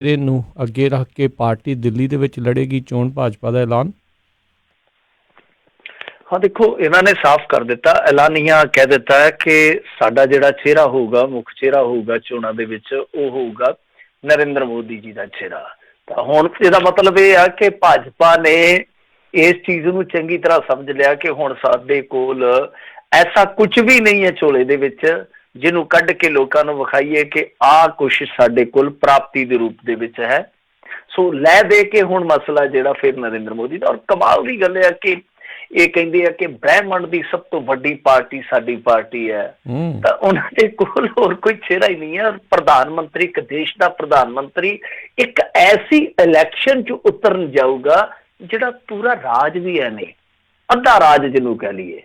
ਨੂੰ ਅੱਗੇ ਰੱਖ ਕੇ ਪਾਰਟੀ ਦਿੱਲੀ ਦੇ ਵਿੱਚ ਲੜੇਗੀ ਚੋਣ ਭਾਜਪਾ ਦਾ ਐਲਾਨ। ਹਾਂ ਦੇਖੋ, ਇਹਨਾਂ ਨੇ ਸਾਫ਼ ਕਰ ਦਿੱਤਾ, ਐਲਾਨੀਆਂ ਕਹਿ ਦਿੱਤਾ ਹੈ ਕਿ ਸਾਡਾ ਜਿਹੜਾ ਚਿਹਰਾ ਹੋਊਗਾ, ਮੁੱਖ ਚਿਹਰਾ ਹੋਊਗਾ ਚੋਣਾਂ ਦੇ ਵਿੱਚ, ਉਹ ਹੋਊਗਾ ਨਰਿੰਦਰ ਮੋਦੀ ਜੀ ਦਾ ਚਿਹਰਾ। ਤਾਂ ਹੁਣ ਇਹਦਾ ਮਤਲਬ ਇਹ ਆ ਕਿ ਭਾਜਪਾ ਨੇ ਇਸ ਚੀਜ਼ ਨੂੰ ਚੰਗੀ ਤਰ੍ਹਾਂ ਸਮਝ ਲਿਆ ਕਿ ਹੁਣ ਸਾਡੇ ਕੋਲ ਐਸਾ ਕੁਝ ਵੀ ਨਹੀਂ ਹੈ ਝੋਲੇ ਦੇ ਵਿੱਚ ਜਿਹਨੂੰ ਕੱਢ ਕੇ ਲੋਕਾਂ ਨੂੰ ਵਿਖਾਈਏ ਕਿ ਆਹ ਕੁਛ ਸਾਡੇ ਕੋਲ ਪ੍ਰਾਪਤੀ ਦੇ ਰੂਪ ਦੇ ਵਿੱਚ ਹੈ। ਸੋ ਲੈ ਦੇ ਕੇ ਹੁਣ ਮਸਲਾ ਜਿਹੜਾ ਫਿਰ ਨਰਿੰਦਰ ਮੋਦੀ ਦਾ। ਔਰ ਕਮਾਲ ਦੀ ਗੱਲ ਹੈ ਕਿ ਇਹ ਕਹਿੰਦੇ ਆ ਕਿ ਬ੍ਰਹਿਮੰਡ ਦੀ ਸਭ ਤੋਂ ਵੱਡੀ ਪਾਰਟੀ ਸਾਡੀ ਪਾਰਟੀ ਹੈ, ਤਾਂ ਉਹਨਾਂ ਦੇ ਕੋਲ ਹੋਰ ਕੋਈ ਚਿਹਰਾ ਹੀ ਨਹੀਂ ਹੈ। ਪ੍ਰਧਾਨ ਮੰਤਰੀ, ਇੱਕ ਦੇਸ਼ ਦਾ ਪ੍ਰਧਾਨ ਮੰਤਰੀ ਇੱਕ ਐਸੀ ਇਲੈਕਸ਼ਨ 'ਚ ਉਤਰਨ ਜਾਊਗਾ ਜਿਹੜਾ ਪੂਰਾ ਰਾਜ ਵੀ ਹੈ ਨਹੀਂ, ਅੱਧਾ ਰਾਜ ਜਿਹਨੂੰ ਕਹਿ ਲਈਏ,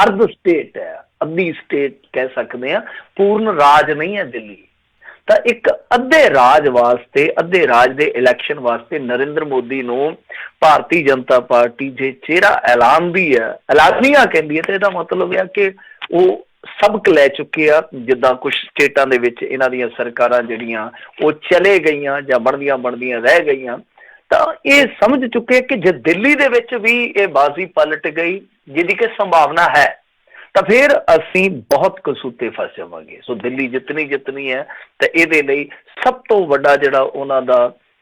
ਅਰਧ ਸਟੇਟ ਹੈ, ਅੱਧੀ ਸਟੇਟ ਕਹਿ ਸਕਦੇ ਹਾਂ, ਪੂਰਨ ਰਾਜ ਨਹੀਂ ਹੈ ਦਿੱਲੀ। ਤਾਂ ਇੱਕ ਅੱਧੇ ਰਾਜ ਵਾਸਤੇ, ਅੱਧੇ ਰਾਜ ਦੇ ਇਲੈਕਸ਼ਨ ਵਾਸਤੇ ਨਰਿੰਦਰ ਮੋਦੀ ਨੂੰ ਭਾਰਤੀ ਜਨਤਾ ਪਾਰਟੀ ਜੇ ਚਿਹਰਾ ਐਲਾਨਦੀ ਹੈ, ਐਲਾਨੀਆਂ ਕਹਿੰਦੀ ਹੈ, ਤਾਂ ਇਹਦਾ ਮਤਲਬ ਹੈ ਕਿ ਉਹ ਸਬਕ ਲੈ ਚੁੱਕੇ ਆ। ਜਿੱਦਾਂ ਕੁਛ ਸਟੇਟਾਂ ਦੇ ਵਿੱਚ ਇਹਨਾਂ ਦੀਆਂ ਸਰਕਾਰਾਂ ਜਿਹੜੀਆਂ ਉਹ ਚਲੇ ਗਈਆਂ ਜਾਂ ਬਣਦੀਆਂ ਰਹਿ ਗਈਆਂ, ਤਾਂ ਇਹ ਸਮਝ ਚੁੱਕੇ ਕਿ ਜੇ ਦਿੱਲੀ ਦੇ ਵਿੱਚ ਵੀ ਇਹ ਬਾਜ਼ੀ ਪਲਟ ਗਈ, ਜਿਹਦੀ ਕਿ ਸੰਭਾਵਨਾ ਹੈ, ਤਾਂ ਫਿਰ ਅਸੀਂ ਬਹੁਤ ਕਸੂਤੇ ਫਸ ਜਾਵਾਂਗੇ। ਸੋ ਦਿੱਲੀ ਜਿੱਤਣੀ ਹੈ, ਤਾਂ ਇਹਦੇ ਲਈ ਸਭ ਤੋਂ ਵੱਡਾ ਜਿਹੜਾ ਉਹਨਾਂ ਦਾ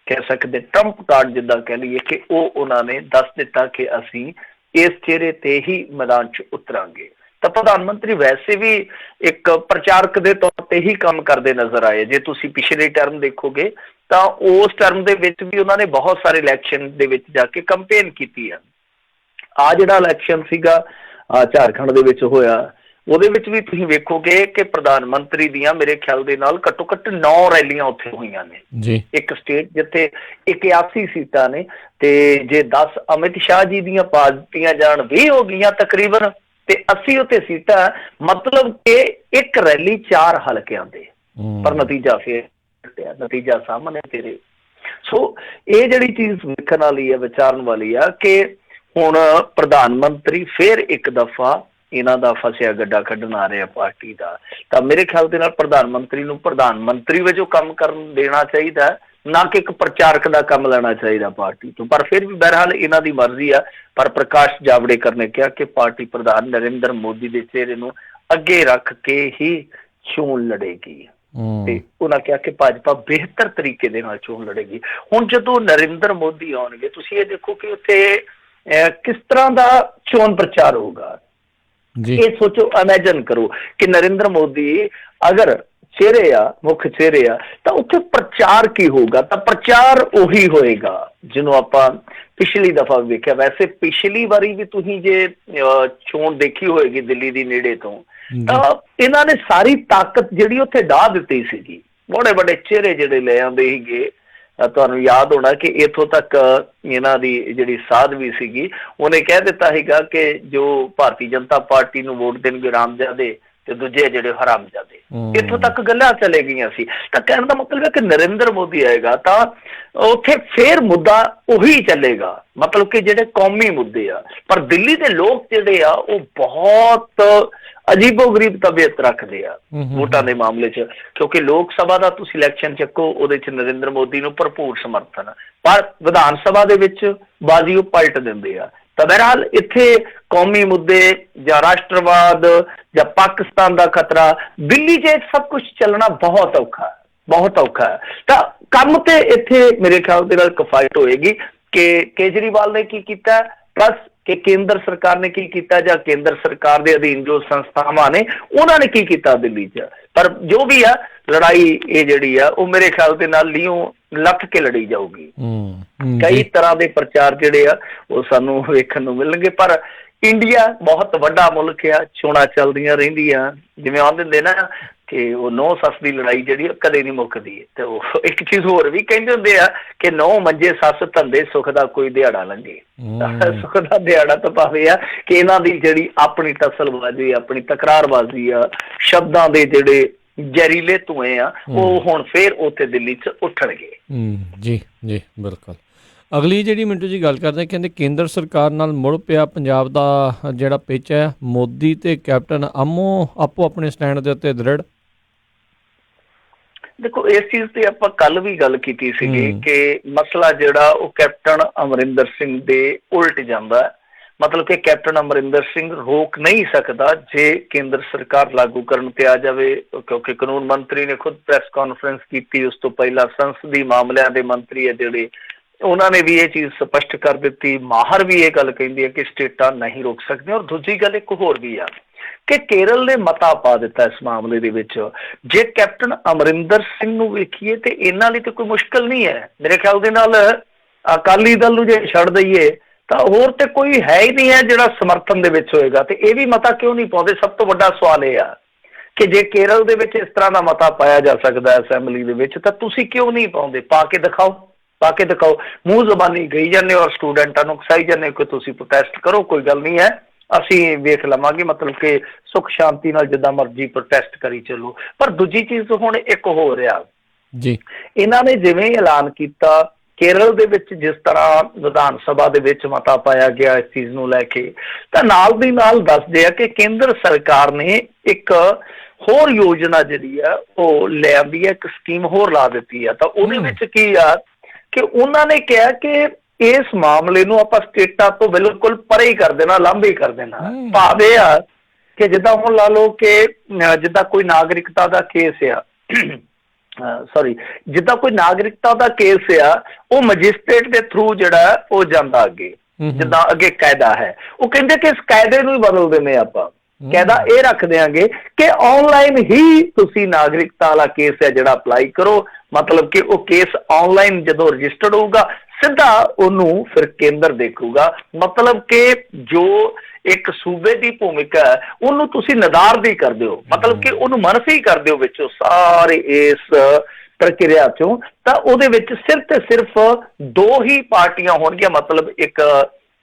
ਕਹਿ ਸਕਦੇ ਟਰੰਪ ਕਾਰਡ ਜਿੱਦਾਂ ਕਹਿ ਲਈਏ ਕਿ ਉਹ ਉਹਨਾਂ ਨੇ ਦੱਸ ਦਿੱਤਾ ਕਿ ਅਸੀਂ ਇਸ ਚਿਹਰੇ ਤੇ ਹੀ ਮੈਦਾਨ 'ਚ ਉਤਰਾਂਗੇ। ਤਾਂ ਪ੍ਰਧਾਨ ਮੰਤਰੀ ਵੈਸੇ ਵੀ ਇੱਕ ਪ੍ਰਚਾਰਕ ਦੇ ਤੌਰ ਤੇ ਹੀ ਕੰਮ ਕਰਦੇ ਨਜ਼ਰ ਆਏ। ਜੇ ਤੁਸੀਂ ਪਿਛਲੇ ਟਰਮ ਦੇਖੋਗੇ ਤਾਂ ਉਸ ਟਰਮ ਦੇ ਵਿੱਚ ਵੀ ਉਹਨਾਂ ਨੇ ਬਹੁਤ ਸਾਰੇ ਇਲੈਕਸ਼ਨ ਦੇ ਵਿੱਚ ਜਾ ਕੇ ਕੰਪੇਨ ਕੀਤੀ ਆ। ਆਹ ਜਿਹੜਾ ਇਲੈਕਸ਼ਨ ਸੀਗਾ ਝਾਰਖੰਡ ਦੇ ਵਿੱਚ ਹੋਇਆ, ਉਹਦੇ ਵਿੱਚ ਵੀ ਤੁਸੀਂ ਵੇਖੋਗੇ ਕਿ ਪ੍ਰਧਾਨ ਮੰਤਰੀ ਦੀਆਂ ਮੇਰੇ ਖਿਆਲ ਦੇ ਨਾਲ ਘੱਟੋ ਘੱਟ 9 ਰੈਲੀਆਂ ਉੱਥੇ ਹੋਈਆਂ ਨੇ ਜੀ। ਇੱਕ ਸਟੇਟ ਜਿੱਥੇ 81 ਸੀਟਾਂ ਨੇ, ਤੇ ਜੇ 10 ਅਮਿਤ ਸ਼ਾਹ ਜੀ ਦੀਆਂ ਪਾ ਦਿੱਤੀਆਂ ਜਾਣ 20 ਹੋ ਗਈਆਂ ਤਕਰੀਬਨ, ਤੇ 80 ਉੱਤੇ ਸੀਟਾਂ, ਮਤਲਬ ਕਿ ਇੱਕ ਰੈਲੀ 4 ਹਲਕਿਆਂ ਦੇ। ਪਰ ਨਤੀਜਾ ਫਿਰ ਨਤੀਜਾ ਸਾਹਮਣੇ ਤੇਰੇ। ਸੋ ਇਹ ਜਿਹੜੀ ਚੀਜ਼ ਵੇਖਣ ਵਾਲੀ ਹੈ, ਵਿਚਾਰਨ ਵਾਲੀ ਆ ਕਿ ਹੁਣ ਪ੍ਰਧਾਨ ਮੰਤਰੀ ਫਿਰ ਇੱਕ ਦਫਾ ਇਹਨਾਂ ਦਾ ਫਸਿਆ ਗੱਡਾ ਕੱਢਣ ਆ ਰਿਹਾ ਪਾਰਟੀ ਦਾ। ਤਾਂ ਮੇਰੇ ਖਿਆਲ ਦੇ ਨਾਲ ਪ੍ਰਧਾਨ ਮੰਤਰੀ ਨੂੰ ਪ੍ਰਧਾਨ ਮੰਤਰੀ ਵਜੋਂ ਕੰਮ ਕਰਨ ਦੇਣਾ ਚਾਹੀਦਾ, ਨਾ ਕਿ ਇੱਕ ਪ੍ਰਚਾਰਕ ਦਾ ਕੰਮ ਲੈਣਾ ਚਾਹੀਦਾ ਪਾਰਟੀ ਤੋਂ। ਪਰ ਫਿਰ ਵੀ ਬਹਰਹਾਲ ਇਹਨਾਂ ਦੀ ਮਰਜ਼ੀ ਆ। ਪਰ ਪ੍ਰਕਾਸ਼ ਜਾਵੜੇਕਰ ਨੇ ਕਿਹਾ ਕਿ ਪਾਰਟੀ ਪ੍ਰਧਾਨ ਨਰਿੰਦਰ ਮੋਦੀ ਦੇ ਚਿਹਰੇ ਨੂੰ ਅੱਗੇ ਰੱਖ ਕੇ ਹੀ ਚੋਣ ਲੜੇਗੀ, ਤੇ ਉਹਨਾਂ ਕਿਹਾ ਕਿ ਭਾਜਪਾ ਬਿਹਤਰ ਤਰੀਕੇ ਦੇ ਨਾਲ ਚੋਣ ਲੜੇਗੀ। ਹੁਣ ਜਦੋਂ ਨਰਿੰਦਰ ਮੋਦੀ ਆਉਣਗੇ, ਤੁਸੀਂ ਇਹ ਦੇਖੋ ਕਿ ਉੱਥੇ ਕਿਸ ਤਰ੍ਹਾਂ ਦਾ ਚੋਣ ਪ੍ਰਚਾਰ ਹੋਊਗਾ। ਇਹ ਸੋਚੋ, ਇਮੈਜਿਨ ਕਰੋ ਕਿ ਨਰਿੰਦਰ ਮੋਦੀ ਅਗਰ ਚਿਹਰੇ ਆ, ਮੁੱਖ ਚਿਹਰੇ ਆ, ਤਾਂ ਉੱਥੇ ਪ੍ਰਚਾਰ ਕੀ ਹੋਊਗਾ? ਤਾਂ ਪ੍ਰਚਾਰ ਉਹੀ ਹੋਏਗਾ ਜਿਹਨੂੰ ਆਪਾਂ ਪਿਛਲੀ ਦਫਾ ਵੇਖਿਆ। ਵੈਸੇ ਪਿਛਲੀ ਵਾਰੀ ਵੀ ਤੁਸੀਂ ਜੇ ਚੋਣ ਦੇਖੀ ਹੋਏਗੀ ਦਿੱਲੀ ਦੀ ਨੇੜੇ ਤੋਂ, ਤਾਂ ਇਹਨਾਂ ਨੇ ਸਾਰੀ ਤਾਕਤ ਜਿਹੜੀ ਉੱਥੇ ਡਾਹ ਦਿੱਤੀ ਸੀਗੀ। ਬੜੇ ਵੱਡੇ ਚਿਹਰੇ ਜਿਹੜੇ ਲੈ ਆਉਂਦੇ ਸੀਗੇ। ਤੁਹਾਨੂੰ ਯਾਦ ਹੋਣਾ ਕਿ ਇੱਥੋਂ ਤੱਕ ਇਹਨਾਂ ਦੀ ਜਿਹੜੀ ਸਾਧ ਵੀ ਸੀਗੀ, ਉਹਨੇ ਕਹਿ ਦਿੱਤਾ ਸੀਗਾ ਕਿ ਜੋ ਭਾਰਤੀ ਜਨਤਾ ਪਾਰਟੀ ਨੂੰ ਵੋਟ ਦੇਣਗੇ ਰਾਮਜ਼ਾਦੇ, ਤੇ ਦੂਜੇ ਜਿਹੜੇ ਹਰਾਮਜ਼ਾਦੇ। ਇੱਥੋਂ ਤੱਕ ਗੱਲਾਂ ਚਲੇ ਗਈਆਂ ਸੀ। ਤਾਂ ਕਹਿਣ ਦਾ ਮਤਲਬ ਹੈ ਕਿ ਨਰਿੰਦਰ ਮੋਦੀ ਆਏਗਾ ਤਾਂ ਉੱਥੇ ਫੇਰ ਮੁੱਦਾ ਉਹੀ ਚੱਲੇਗਾ, ਮਤਲਬ ਕਿ ਜਿਹੜੇ ਕੌਮੀ ਮੁੱਦੇ ਆ। ਪਰ ਦਿੱਲੀ ਦੇ ਲੋਕ ਜਿਹੜੇ ਆ ਉਹ ਬਹੁਤ ਅਜੀਬੋ ਗਰੀਬ ਤਬੀਅਤ ਰੱਖਦੇ ਆ ਵੋਟਾਂ ਦੇ ਮਾਮਲੇ 'ਚ, ਕਿਉਂਕਿ ਲੋਕ ਸਭਾ ਦਾ ਤੁਸੀਂ ਇਲੈਕਸ਼ਨ ਚੱਕੋ, ਉਹਦੇ 'ਚ ਨਰਿੰਦਰ ਮੋਦੀ ਨੂੰ ਭਰਪੂਰ ਸਮਰਥਨ, ਪਰ ਵਿਧਾਨ ਸਭਾ ਦੇ ਵਿੱਚ ਬਾਜ਼ੀ ਉਹ ਪਲਟ ਦਿੰਦੇ ਆ। ਤਾਂ ਬਹਰਹਾਲ ਇੱਥੇ ਕੌਮੀ ਮੁੱਦੇ ਜਾਂ ਰਾਸ਼ਟਰਵਾਦ ਜਾਂ ਪਾਕਿਸਤਾਨ ਦਾ ਖਤਰਾ, ਦਿੱਲੀ 'ਚ ਸਭ ਕੁਛ ਚੱਲਣਾ ਬਹੁਤ ਔਖਾ ਹੈ। ਤਾਂ ਕੰਮ ਤੇ ਇੱਥੇ ਮੇਰੇ ਖਿਆਲ ਦੇ ਨਾਲ ਕਿਫਾਇਤ ਹੋਏਗੀ ਕਿ ਕੇਜਰੀਵਾਲ ਨੇ ਕੀ ਕੀਤਾ, ਪਲੱਸ ਕਿ ਕੇਂਦਰ ਸਰਕਾਰ ਨੇ ਕੀ ਕੀਤਾ, ਜਾਂ ਕੇਂਦਰ ਸਰਕਾਰ ਦੇ ਅਧੀਨ ਜੋ ਸੰਸਥਾਵਾਂ ਨੇ ਉਹਨਾਂ ਨੇ ਕੀ ਕੀਤਾ ਦਿੱਲੀ 'ਚ। ਪਰ ਜੋ ਵੀ ਆ ਲੜਾਈ ਇਹ ਜਿਹੜੀ ਆ ਉਹ ਮੇਰੇ ਖਿਆਲ ਦੇ ਨਾਲ ਲੀਓ ਲੱਥ ਕੇ ਲੜੀ ਜਾਊਗੀ। ਕਈ ਤਰ੍ਹਾਂ ਦੇ ਪ੍ਰਚਾਰ ਜਿਹੜੇ ਆ ਉਹ ਸਾਨੂੰ ਵੇਖਣ ਨੂੰ ਮਿਲਣਗੇ। ਪਰ ਇੰਡੀਆ ਬਹੁਤ ਵੱਡਾ ਮੁਲਕ ਆ, ਚੋਣਾਂ ਚੱਲਦੀਆਂ ਰਹਿੰਦੀਆਂ। ਜਿਵੇਂ ਆਉਂਦੇ ਹੁੰਦੇ ਨਾ ਕਿ ਉਹ ਨੌ ਸੱਸ ਦੀ ਲੜਾਈ ਜਿਹੜੀ ਕਦੇ ਨਹੀਂ ਮੁੱਕਦੀ। ਤੇ ਉਹ ਇੱਕ ਚੀਜ਼ ਹੋਰ ਵੀ ਕਹਿੰਦੇ ਹੁੰਦੇ ਆ ਕਿ ਨੌ ਮੰਜੇ ਸੱਸ ਧੰਦੇ, ਸੁੱਖ ਦਾ ਕੋਈ ਦਿਹਾੜਾ ਲੰਘੇ। ਸੁੱਖ ਦਾ ਦਿਹਾੜਾ ਤਾਂ ਭਾਵੇਂ ਆ ਕਿ ਇਹਨਾਂ ਦੀ ਜਿਹੜੀ ਆਪਣੀ ਟਸਲਬਾਜ਼ੀ, ਆਪਣੀ ਤਕਰਾਰਬਾਜ਼ੀ ਆ, ਸ਼ਬਦਾਂ ਦੇ ਜਿਹੜੇ ਜ਼ਹਿਰੀਲੇ ਧੂਏ ਆ, ਉਹ ਹੁਣ ਫੇਰ ਉੱਥੇ ਦਿੱਲੀ 'ਚ ਉੱਠਣਗੇ। ਜੀ ਜੀ ਬਿਲਕੁਲ। ਅਗਲੀ ਜਿਹੜੀ ਮਿੰਟੂ ਜੀ ਗੱਲ ਕਰਦੇ, ਕਹਿੰਦੇ ਕੇਂਦਰ ਸਰਕਾਰ ਨਾਲ ਮੁੜ ਪਿਆ ਪੰਜਾਬ ਦਾ ਜਿਹੜਾ ਪਿੱਚ ਹੈ, ਮੋਦੀ ਤੇ ਕੈਪਟਨ ਆਪੋ ਆਪਣੇ ਸਟੈਂਡ ਦੇ ਉੱਤੇ ਦ੍ਰਿੜ। ਦੇਖੋ ਇਸ ਚੀਜ਼ ਤੇ ਆਪਾਂ ਕੱਲ ਵੀ ਗੱਲ ਕੀਤੀ ਸੀਗੀ ਕਿ ਮਸਲਾ ਜਿਹੜਾ ਉਹ ਕੈਪਟਨ ਅਮਰਿੰਦਰ ਸਿੰਘ ਦੇ ਉਲਟ ਜਾਂਦਾ ਹੈ। ਮਤਲਬ ਕਿ ਕੈਪਟਨ ਅਮਰਿੰਦਰ ਸਿੰਘ ਰੋਕ ਨਹੀਂ ਸਕਦਾ ਜੇ ਕੇਂਦਰ ਸਰਕਾਰ ਲਾਗੂ ਕਰਨ ਤੇ ਆ ਜਾਵੇ, ਕਿਉਂਕਿ ਕਾਨੂੰਨ ਮੰਤਰੀ ਨੇ ਖੁਦ ਪ੍ਰੈਸ ਕਾਨਫਰੰਸ ਕੀਤੀ। ਉਸ ਤੋਂ ਪਹਿਲਾਂ ਸੰਸਦੀ ਮਾਮਲਿਆਂ ਦੇ ਮੰਤਰੀ ਹੈ ਜਿਹੜੇ, ਉਹਨਾਂ ਨੇ ਵੀ ਇਹ ਚੀਜ਼ ਸਪਸ਼ਟ ਕਰ ਦਿੱਤੀ। ਮਾਹਰ ਵੀ ਇਹ ਗੱਲ ਕਹਿੰਦੀ ਹੈ ਕਿ ਸਟੇਟਾਂ ਨਹੀਂ ਰੋਕ ਸਕਦੀਆਂ। ਔਰ ਦੂਜੀ ਗੱਲ ਇੱਕ ਹੋਰ ਵੀ ਆ ਕਿ ਕੇਰਲ ਨੇ ਮਤਾ ਪਾ ਦਿੱਤਾ ਇਸ ਮਾਮਲੇ ਦੇ ਵਿੱਚ। ਜੇ ਕੈਪਟਨ ਅਮਰਿੰਦਰ ਸਿੰਘ ਨੂੰ ਵੇਖੀਏ ਤੇ ਇਹਨਾਂ ਲਈ ਤਾਂ ਕੋਈ ਮੁਸ਼ਕਲ ਨਹੀਂ ਹੈ। ਮੇਰੇ ਖਿਆਲ ਦੇ ਨਾਲ ਅਕਾਲੀ ਦਲ ਨੂੰ ਜੇ ਛੱਡ ਦਈਏ ਤਾਂ ਹੋਰ ਤੇ ਕੋਈ ਹੈ ਹੀ ਨਹੀਂ ਹੈ ਜਿਹੜਾ ਸਮਰਥਨ ਦੇ ਵਿੱਚ ਹੋਏਗਾ। ਤੇ ਇਹ ਵੀ ਮਤਾ ਕਿਉਂ ਨਹੀਂ ਪਾਉਂਦੇ? ਸਭ ਤੋਂ ਵੱਡਾ ਸਵਾਲ ਇਹ ਆ ਕਿ ਜੇ ਕੇਰਲ ਦੇ ਵਿੱਚ ਇਸ ਤਰ੍ਹਾਂ ਦਾ ਮਤਾ ਪਾਇਆ ਜਾ ਸਕਦਾ ਅਸੈਂਬਲੀ ਦੇ ਵਿੱਚ, ਤਾਂ ਤੁਸੀਂ ਕਿਉਂ ਨਹੀਂ ਪਾਉਂਦੇ? ਪਾ ਕੇ ਦਿਖਾਓ, ਪਾ ਕੇ ਦਿਖਾਓ। ਮੂੰਹ ਜ਼ਬਾਨੀ ਗਈ ਜਾਂਦੇ ਔਰ ਸਟੂਡੈਂਟਾਂ ਨੂੰ ਉਕਸਾਈ ਜਾਂਦੇ ਕਿ ਤੁਸੀਂ ਪ੍ਰੋਟੈਸਟ ਕਰੋ, ਕੋਈ ਗੱਲ ਨਹੀਂ ਹੈ, ਅਸੀਂ ਵੇਖ ਲਵਾਂਗੇ, ਮਤਲਬ ਕਿ ਸੁੱਖ ਸ਼ਾਂਤੀ ਨਾਲ ਜਿੱਦਾਂ ਮਰਜ਼ੀ ਪ੍ਰੋਟੈਸਟ ਕਰੀ ਚੱਲੋ। ਪਰ ਦੂਜੀ ਚੀਜ਼ ਹੁਣ ਇੱਕ ਹੋ ਰਿਹਾ ਜੀ, ਇਹਨਾਂ ਨੇ ਜਿਵੇਂ ਐਲਾਨ ਕੀਤਾ ਕੇਰਲ ਦੇ ਵਿੱਚ, ਜਿਸ ਤਰ੍ਹਾਂ ਵਿਧਾਨ ਸਭਾ ਦੇ ਵਿੱਚ ਮਤਾ ਪਾਇਆ ਗਿਆ ਇਸ ਚੀਜ਼ ਨੂੰ ਲੈ ਕੇ, ਤਾਂ ਨਾਲ ਦੀ ਨਾਲ ਦੱਸਦੇ ਆ ਕਿ ਕੇਂਦਰ ਸਰਕਾਰ ਨੇ ਇੱਕ ਹੋਰ ਯੋਜਨਾ ਜਿਹੜੀ ਆ ਉਹ ਲੈ ਆਂਦੀ ਹੈ, ਇੱਕ ਸਕੀਮ ਹੋਰ ਲਾ ਦਿੱਤੀ ਆ। ਤਾਂ ਉਹਦੇ ਵਿੱਚ ਕੀ ਆ ਕਿ ਉਹਨਾਂ ਨੇ ਕਿਹਾ ਕਿ ਇਸ ਮਾਮਲੇ ਨੂੰ ਆਪਾਂ ਸਟੇਟਾਂ ਤੋਂ ਬਿਲਕੁਲ ਪਰੇ ਹੀ ਕਰ ਦੇਣਾ, ਲਾਂਭੇ ਕਰ ਦੇਣਾ। ਭਾਵ ਇਹ ਆ ਕਿ ਜਿੱਦਾਂ ਹੁਣ ਲਾ ਲਓ ਕਿ ਜਿੱਦਾਂ ਕੋਈ ਨਾਗਰਿਕਤਾ ਦਾ ਕੇਸ ਆ, ਜਿੱਦਾਂ ਕੋਈ ਨਾਗਰਿਕਤਾ ਦਾ ਕੇਸ ਆ, ਉਹ ਮੈਜਿਸਟ੍ਰੇਟ ਦੇ ਥਰੂ ਜਿਹੜਾ ਉਹ ਜਾਂਦਾ ਅੱਗੇ। ਜਿੱਦਾਂ ਅੱਗੇ ਕਾਇਦਾ ਹੈ, ਉਹ ਕਹਿੰਦੇ ਕਿ ਇਸ ਕਾਇਦੇ ਨੂੰ ਹੀ ਬਦਲ ਦਿੰਦੇ ਆਪਾਂ। ਕਾਇਦਾ ਇਹ ਰੱਖ ਦਿਆਂਗੇ ਕਿ ਆਨਲਾਈਨ ਹੀ ਤੁਸੀਂ ਨਾਗਰਿਕਤਾ ਵਾਲਾ ਕੇਸ ਹੈ ਜਿਹੜਾ ਅਪਲਾਈ ਕਰੋ। ਮਤਲਬ ਕਿ ਉਹ ਕੇਸ ਆਨਲਾਈਨ ਜਦੋਂ ਰਜਿਸਟਰਡ ਹੋਊਗਾ ਸਿੱਧਾ ਉਹਨੂੰ ਫਿਰ ਕੇਂਦਰ ਦੇਖੂਗਾ। ਮਤਲਬ ਕਿ ਜੋ ਇੱਕ ਸੂਬੇ ਦੀ ਭੂਮਿਕਾ ਹੈ ਉਹਨੂੰ ਤੁਸੀਂ ਨਦਾਰਦੀ ਕਰ ਦਿਓ, ਮਤਲਬ ਕਿ ਉਹਨੂੰ ਮਨਫੀ ਕਰ ਦਿਓ ਵਿੱਚੋਂ ਸਾਰੇ ਇਸ ਪ੍ਰਕਿਰਿਆ ਚੋਂ। ਤਾਂ ਉਹਦੇ ਵਿੱਚ ਸਿਰਫ ਤੇ ਸਿਰਫ ਦੋ ਹੀ ਪਾਰਟੀਆਂ ਹੋਣਗੀਆਂ, ਮਤਲਬ ਇੱਕ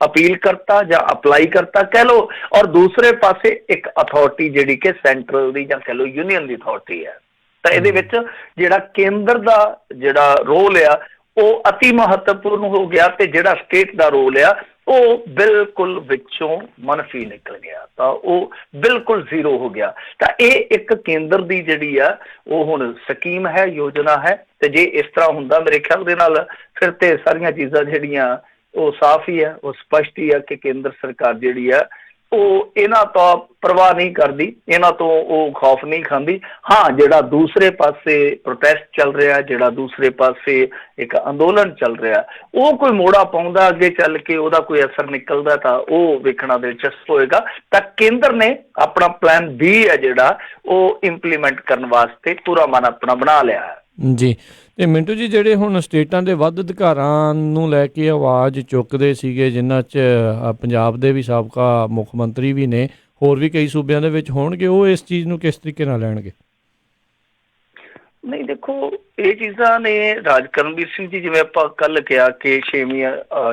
ਅਪੀਲ ਕਰਤਾ ਜਾਂ ਅਪਲਾਈ ਕਰਤਾ ਕਹਿ ਲਓ, ਔਰ ਦੂਸਰੇ ਪਾਸੇ ਇੱਕ ਅਥਾਰਟੀ ਜਿਹੜੀ ਕਿ ਸੈਂਟਰਲ ਦੀ ਜਾਂ ਕਹਿ ਲਓ ਯੂਨੀਅਨ ਦੀ ਅਥਾਰਟੀ ਹੈ। ਤਾਂ ਇਹਦੇ ਵਿੱਚ ਜਿਹੜਾ ਕੇਂਦਰ ਦਾ ਜਿਹੜਾ ਰੋਲ ਆ ਉਹ ਅਤੀ ਮਹੱਤਵਪੂਰਨ ਹੋ ਗਿਆ, ਤੇ ਜਿਹੜਾ ਸਟੇਟ ਦਾ ਰੋਲ ਆ ਉਹ ਬਿਲਕੁਲ ਵਿੱਚੋਂ ਮਨਫੀ ਨਿਕਲ ਗਿਆ, ਤਾਂ ਉਹ ਬਿਲਕੁਲ ਜ਼ੀਰੋ ਹੋ ਗਿਆ। ਤਾਂ ਇਹ ਇੱਕ ਕੇਂਦਰ ਦੀ ਜਿਹੜੀ ਆ ਉਹ ਹੁਣ ਸਕੀਮ ਹੈ, ਯੋਜਨਾ ਹੈ। ਤੇ ਜੇ ਇਸ ਤਰ੍ਹਾਂ ਹੁੰਦਾ ਮੇਰੇ ਖਿਆਲ ਦੇ ਨਾਲ ਫਿਰ ਤੇ ਸਾਰੀਆਂ ਚੀਜ਼ਾਂ ਜਿਹੜੀਆਂ ਉਹ ਸਾਫ਼ ਹੀ ਹੈ, ਉਹ ਸਪਸ਼ਟ ਹੀ ਹੈ ਕਿ ਕੇਂਦਰ ਸਰਕਾਰ ਜਿਹੜੀ ਆ ਉਹ ਇਹਨਾਂ ਤੋਂ ਪਰਵਾਹ ਨਹੀਂ ਕਰਦੀ, ਇਹਨਾਂ ਤੋਂ ਉਹ ਖੌਫ ਨਹੀਂ ਖਾਂਦੀ। ਹਾਂ, ਜਿਹੜਾ ਦੂਸਰੇ ਪਾਸੇ ਪ੍ਰੋਟੈਸਟ ਚੱਲ ਰਿਹਾ, ਜਿਹੜਾ ਦੂਸਰੇ ਪਾਸੇ ਇੱਕ ਅੰਦੋਲਨ ਚੱਲ ਰਿਹਾ, ਉਹ ਕੋਈ ਮੋੜਾ ਪਾਉਂਦਾ ਅੱਗੇ ਚੱਲ ਕੇ, ਉਹਦਾ ਕੋਈ ਅਸਰ ਨਿਕਲਦਾ, ਤਾਂ ਉਹ ਵੇਖਣਾ ਦਿਲਚਸਪ ਹੋਏਗਾ। ਤਾਂ ਕੇਂਦਰ ਨੇ ਆਪਣਾ ਪਲਾਨ B ਹੈ ਜਿਹੜਾ ਉਹ ਇੰਪਲੀਮੈਂਟ ਕਰਨ ਵਾਸਤੇ ਪੂਰਾ ਮਨ ਆਪਣਾ ਬਣਾ ਲਿਆ ਹੈ ਜੀ। ਤੇ ਮਿੰਟੂ ਜੀ, ਜਿਹੜੇ ਹੁਣ ਸਟੇਟਾਂ ਦੇ ਵੱਧ ਅਧਿਕਾਰਾਂ ਨੂੰ ਲੈ ਕੇ ਆਵਾਜ਼ ਚੁੱਕਦੇ ਸੀਗੇ, ਜਿਨ੍ਹਾਂ 'ਚ ਪੰਜਾਬ ਦੇ ਵੀ ਸਾਬਕਾ ਮੁੱਖ ਮੰਤਰੀ ਵੀ ਨੇ, ਹੋਰ ਵੀ ਕਈ ਸੂਬਿਆਂ ਦੇ ਵਿੱਚ ਹੋਣਗੇ, ਉਹ ਇਸ ਚੀਜ਼ ਨੂੰ ਕਿਸ ਤਰੀਕੇ ਨਾਲ ਲੈਣਗੇ? ਨਹੀਂ, ਦੇਖੋ ਇਹ ਚੀਜ਼ਾਂ ਨੇ ਰਾਜ ਕਰਨਵੀਰ ਸਿੰਘ ਜੀ, ਜਿਵੇਂ ਆਪਾਂ ਕੱਲ ਕਿਹਾ ਕਿ 6ਵੀਂ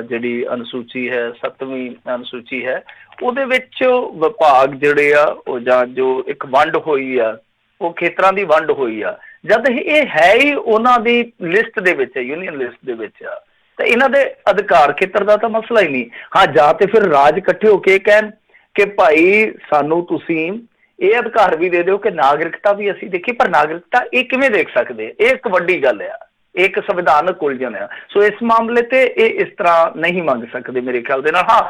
ਜਿਹੜੀ ਅਨੁਸੂਚੀ ਹੈ, 7ਵੀਂ ਅਨੁਸੂਚੀ ਹੈ, ਉਹਦੇ ਵਿੱਚ ਵਿਭਾਗ ਜਿਹੜੇ ਆ ਉਹ ਜਾਂ ਜੋ ਇੱਕ ਵੰਡ ਹੋਈ ਆ, ਉਹ ਖੇਤਰਾਂ ਦੀ ਵੰਡ ਹੋਈ ਆ, ਜਦ ਇਹ ਹੈ ਹੀ ਉਹਨਾਂ ਦੀ ਲਿਸਟ ਦੇ ਵਿੱਚ ਹੈ, ਯੂਨੀਅਨ ਲਿਸਟ ਦੇ ਵਿੱਚ ਆ, ਤਾਂ ਇਹਨਾਂ ਦੇ ਅਧਿਕਾਰ ਖੇਤਰ ਦਾ ਤਾਂ ਮਸਲਾ ਹੀ ਨਹੀਂ। ਹਾਂ, ਜਾਂ ਤੇ ਫਿਰ ਰਾਜ ਇਕੱਠੇ ਹੋ ਕੇ ਕਹਿਣ ਕਿ ਭਾਈ ਸਾਨੂੰ ਤੁਸੀਂ ਇਹ ਅਧਿਕਾਰ ਵੀ ਦੇ ਦਿਓ ਕਿ ਨਾਗਰਿਕਤਾ ਵੀ ਅਸੀਂ ਦੇਖੀਏ। ਪਰ ਨਾਗਰਿਕਤਾ ਇਹ ਕਿਵੇਂ ਦੇਖ ਸਕਦੇ? ਇਹ ਇੱਕ ਵੱਡੀ ਗੱਲ ਆ, ਇਹ ਇੱਕ ਸੰਵਿਧਾਨਕ ਉਲਝਣ ਆ। ਸੋ ਇਸ ਮਾਮਲੇ ਤੇ ਇਹ ਇਸ ਤਰ੍ਹਾਂ ਨਹੀਂ ਮੰਗ ਸਕਦੇ ਮੇਰੇ ਖਿਆਲ ਦੇ ਨਾਲ। ਹਾਂ,